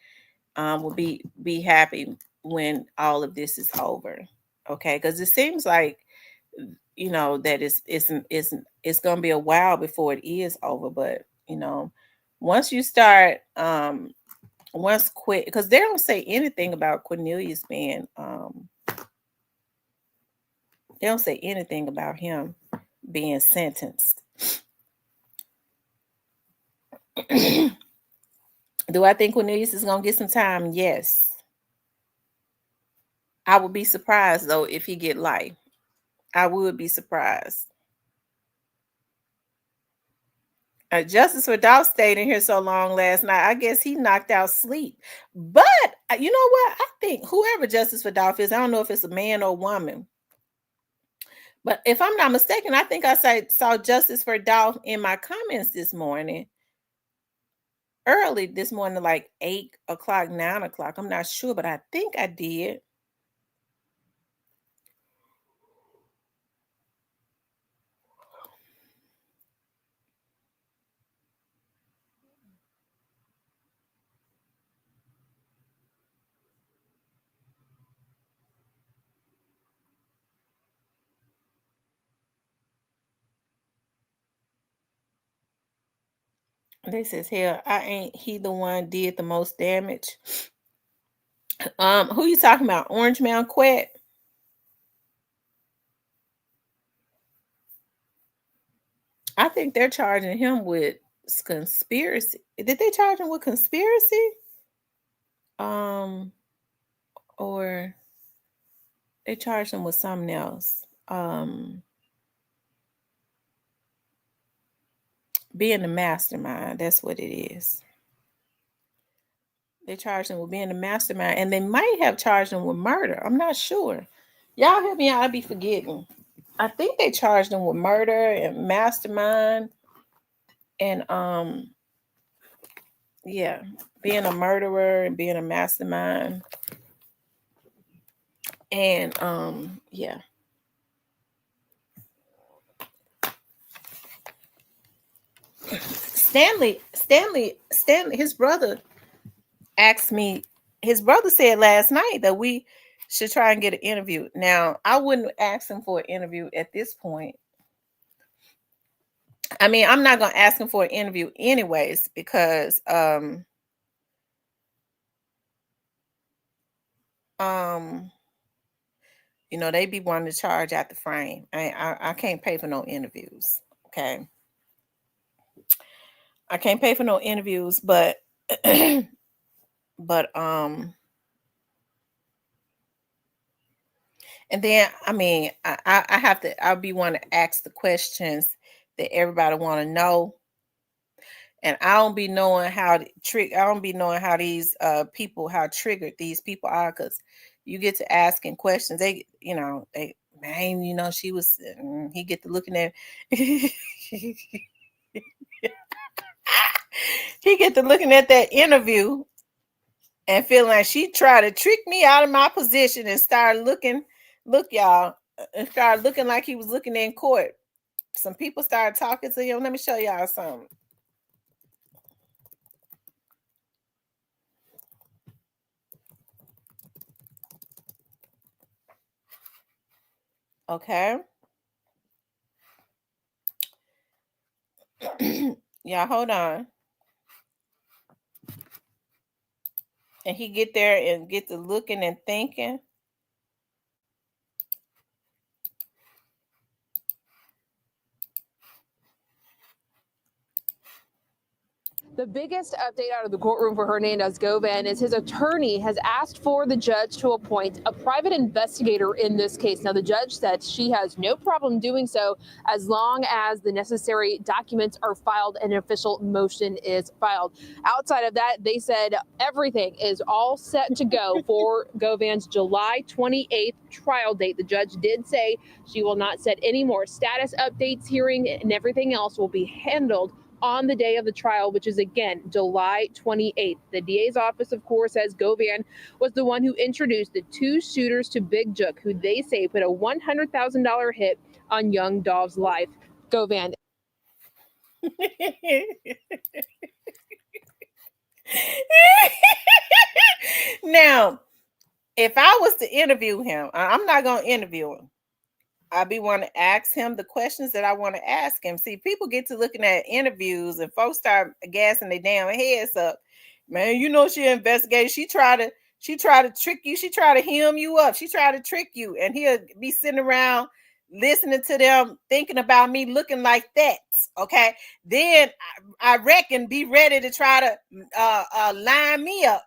will be happy when all of this is over. Okay, because it seems like that it's going to be a while before it is over. But once you start, once quit, because they don't say anything about Cornelius being they don't say anything about him being sentenced. Do I think Cornelius is going to get some time? Yes. I would be surprised though if he get life. I would be surprised. Justice for Dolph stayed in here so long last night. I guess he knocked out sleep. But you know what? I think whoever Justice for Dolph is, I don't know if it's a man or woman. But if I'm not mistaken, I think I saw Justice for Dolph in my comments this morning. Early this morning, like 8 o'clock, 9 o'clock. I'm not sure, but I think I did. They says, hell, I ain't he the one did the most damage. Who you talking about? Orange Mound Quet? I think they're charging him with conspiracy. Did they charge him with conspiracy? Or they charged him with something else. Being the mastermind, that's what it is. They charged him with being the mastermind, and they might have charged him with murder. I'm not sure. Y'all help me out. I'll be forgetting. I think they charged him with murder and mastermind, and yeah, being a murderer and being a mastermind, and yeah. Stanley, his brother asked me. His brother said last night that we should try and get an interview. Now, I wouldn't ask him for an interview at this point. I mean, I'm not gonna ask him for an interview anyways because you know, they be wanting to charge out the frame. I can't pay for no interviews. Okay. I can't pay for no interviews, but but and then I mean I have to I'll be wanting to ask the questions that everybody want to know. And I don't be knowing how I don't be knowing how these people how triggered these people are, because you get to asking questions. They you know, they man, you know, she was he get to looking at he get to looking at that interview and feeling like she tried to trick me out of my position and start looking, look, y'all, and start looking like he was looking in court. Some people started talking to him. Let me show y'all something. Okay. Yeah, hold on. And he get there and get to looking and thinking. The biggest update out of the courtroom for Hernandez Govan is his attorney has asked for the judge to appoint a private investigator in this case. Now, the judge said she has no problem doing so as long as the necessary documents are filed and an official motion is filed. Outside of that, they said everything is all set to go for Govan's July 28th trial date. The judge did say she will not set any more status updates, hearing, and everything else will be handled on the day of the trial, which is, again, July 28th. The DA's office, of course, says Govan was the one who introduced the two shooters to Big Jook, who they say put a $100,000 hit on young Dolph's life. Govan. Now, if I was to interview him, I'm not going to interview him. I be want to ask him the questions that I want to ask him. See, people get to looking at interviews and folks start gassing their damn heads up. Man, you know she investigated. She tried to trick you. She tried to hem you up. She tried to trick you. And he'll be sitting around listening to them, thinking about me looking like that. Okay. Then I reckon be ready to try to line me up.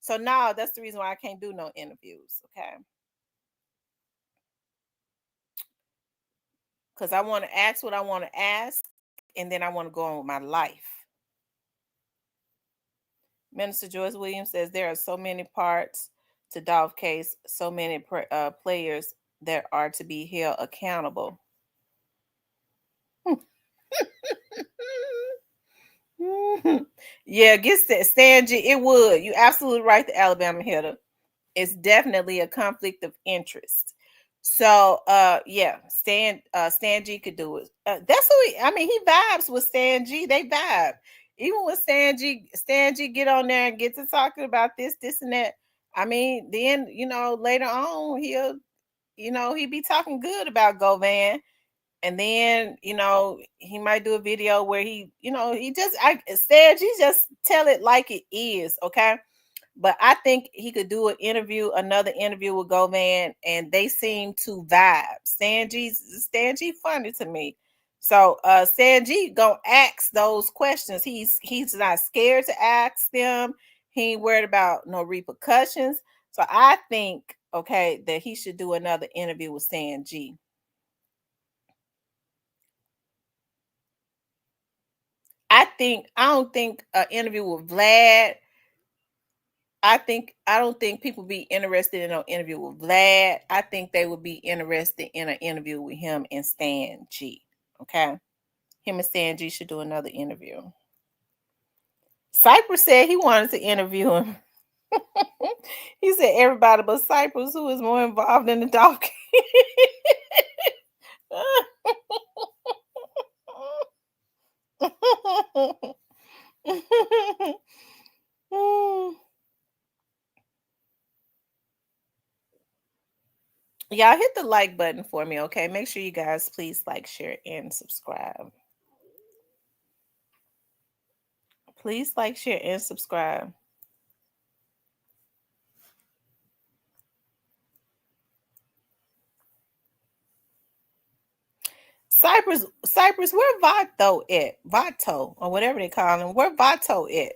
So now that's the reason why I can't do no interviews. Okay. because I want to ask what I want to ask, and then I want to go on with my life. Minister Joyce Williams says there are so many parts to Dolph case, so many players that are to be held accountable. Yeah, get Stan G. It would. You absolutely right. The Alabama hitter. It's definitely a conflict of interest. So, yeah, Stan G could do it. That's who he vibes with Stan G. They vibe. Even with Stan G get on there and get to talking about this, and that. Then later on he be talking good about Govan. And then, he might do a video where he just tell it like it is, okay? But I think he could do another interview with Govan, and they seem to vibe. Stan G funny to me. So Stan G gonna ask those questions. He's not scared to ask them. He ain't worried about no repercussions. So I think, okay, that he should do another interview with Stan G. I don't think an interview with Vlad. I don't think people be interested in an interview with Vlad. I think they would be interested in an interview with him and Stan G. Okay, him and Stan G should do another interview. Cypress said he wanted to interview him. He said everybody but Cypress, who is more involved in the dog. Y'all hit the like button for me, okay? Make sure you guys please like, share, and subscribe. Please like, share, and subscribe. Cypress, where Vato at? Vato, or whatever they call him. Where Vato at?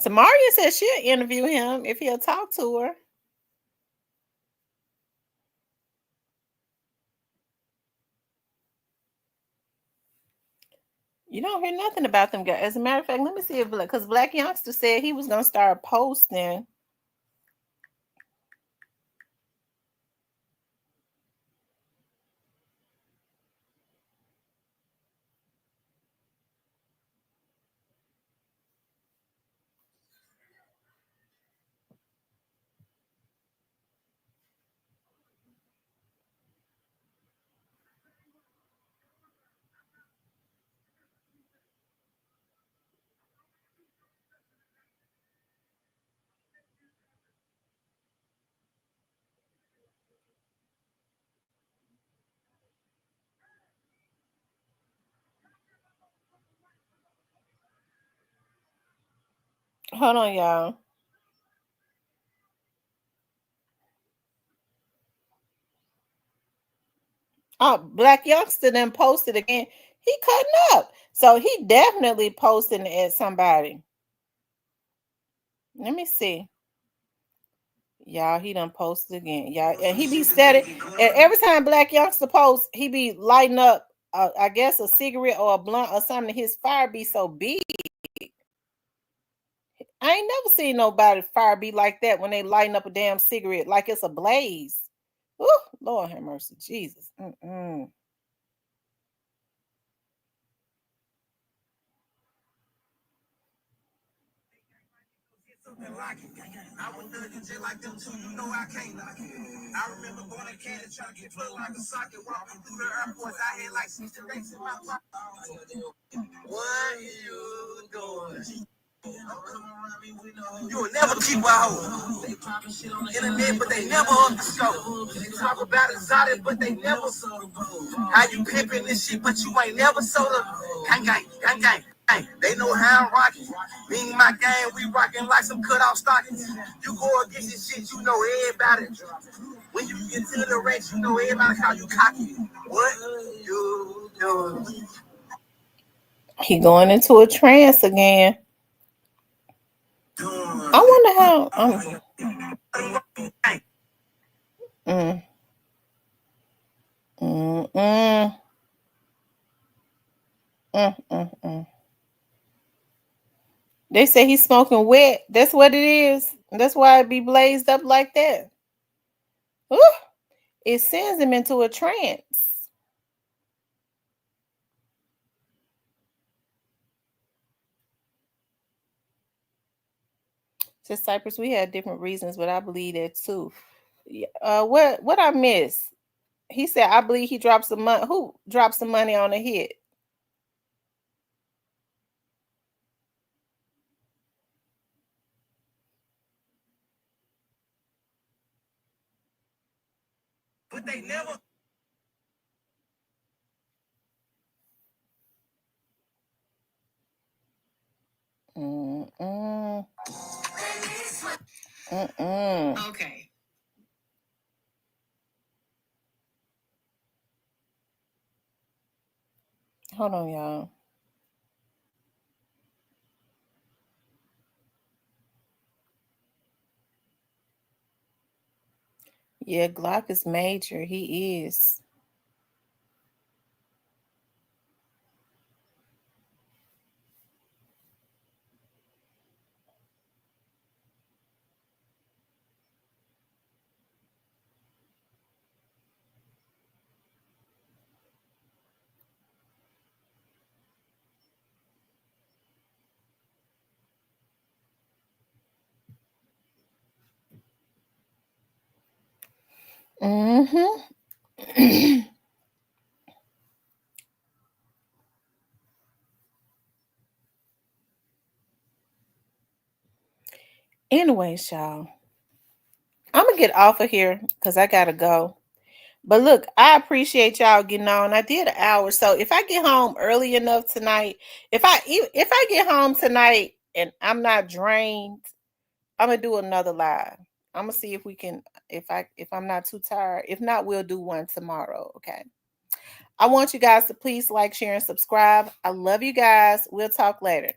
Tamaria says she'll interview him if he'll talk to her. You don't hear nothing about them guys. As a matter of fact, let me see if because Black Youngster said he was gonna start posting. Hold on, y'all. Oh, Black Youngster then posted again. He cutting up. So he definitely posting at somebody. Let me see. Y'all, he done posted again. Y'all, and he be steady. And every time Black Youngster posts, he be lighting up, I guess, a cigarette or a blunt or something. His fire be so big. I ain't never seen nobody fire be like that when they lighting up a damn cigarette like it's a blaze. Ooh, Lord have mercy, Jesus. I was thugging just like them too, you know I can't knock it. I remember going to Canada trying to get plugged like a socket, walking through the airports. I had like 60 racks in my pocket. What you doing? You will never keep a hoe. They popping shit on the internet, but they never up the scope. They talk about exotic, but they never sold a boat. How you pimping this shit, but you ain't never sold a gang gang, gang gang. Hey, they know how I'm rocking. Me and my gang, we rocking like some cut-off stockings. You go against this shit, you know everybody. When you get to the race, you know everybody how you cocky. What you doing? He going into a trance again. I wonder how. Mm, mm, mm, mm. They say he's smoking wet. That's what it is. That's why it be blazed up like that. Ooh, it sends him into a trance. To Cypress, we had different reasons, but I believe that too. What I miss? He said I believe he dropped some money. Who dropped some money on a hit? But they never. Mm-mm. Mm-mm. Okay. Hold on, y'all. Yeah, Glock is major. He is. Mm-hmm. Anyways, y'all, I'm gonna get off of here because I gotta go. But look, I appreciate y'all getting on. I did an hour, so if I get home early enough tonight, if I get home tonight and I'm not drained, I'm gonna do another live. I'm gonna see if we can, if I'm not too tired. If not, we'll do one tomorrow. Okay. I want you guys to please like, share, and subscribe. I love you guys. We'll talk later.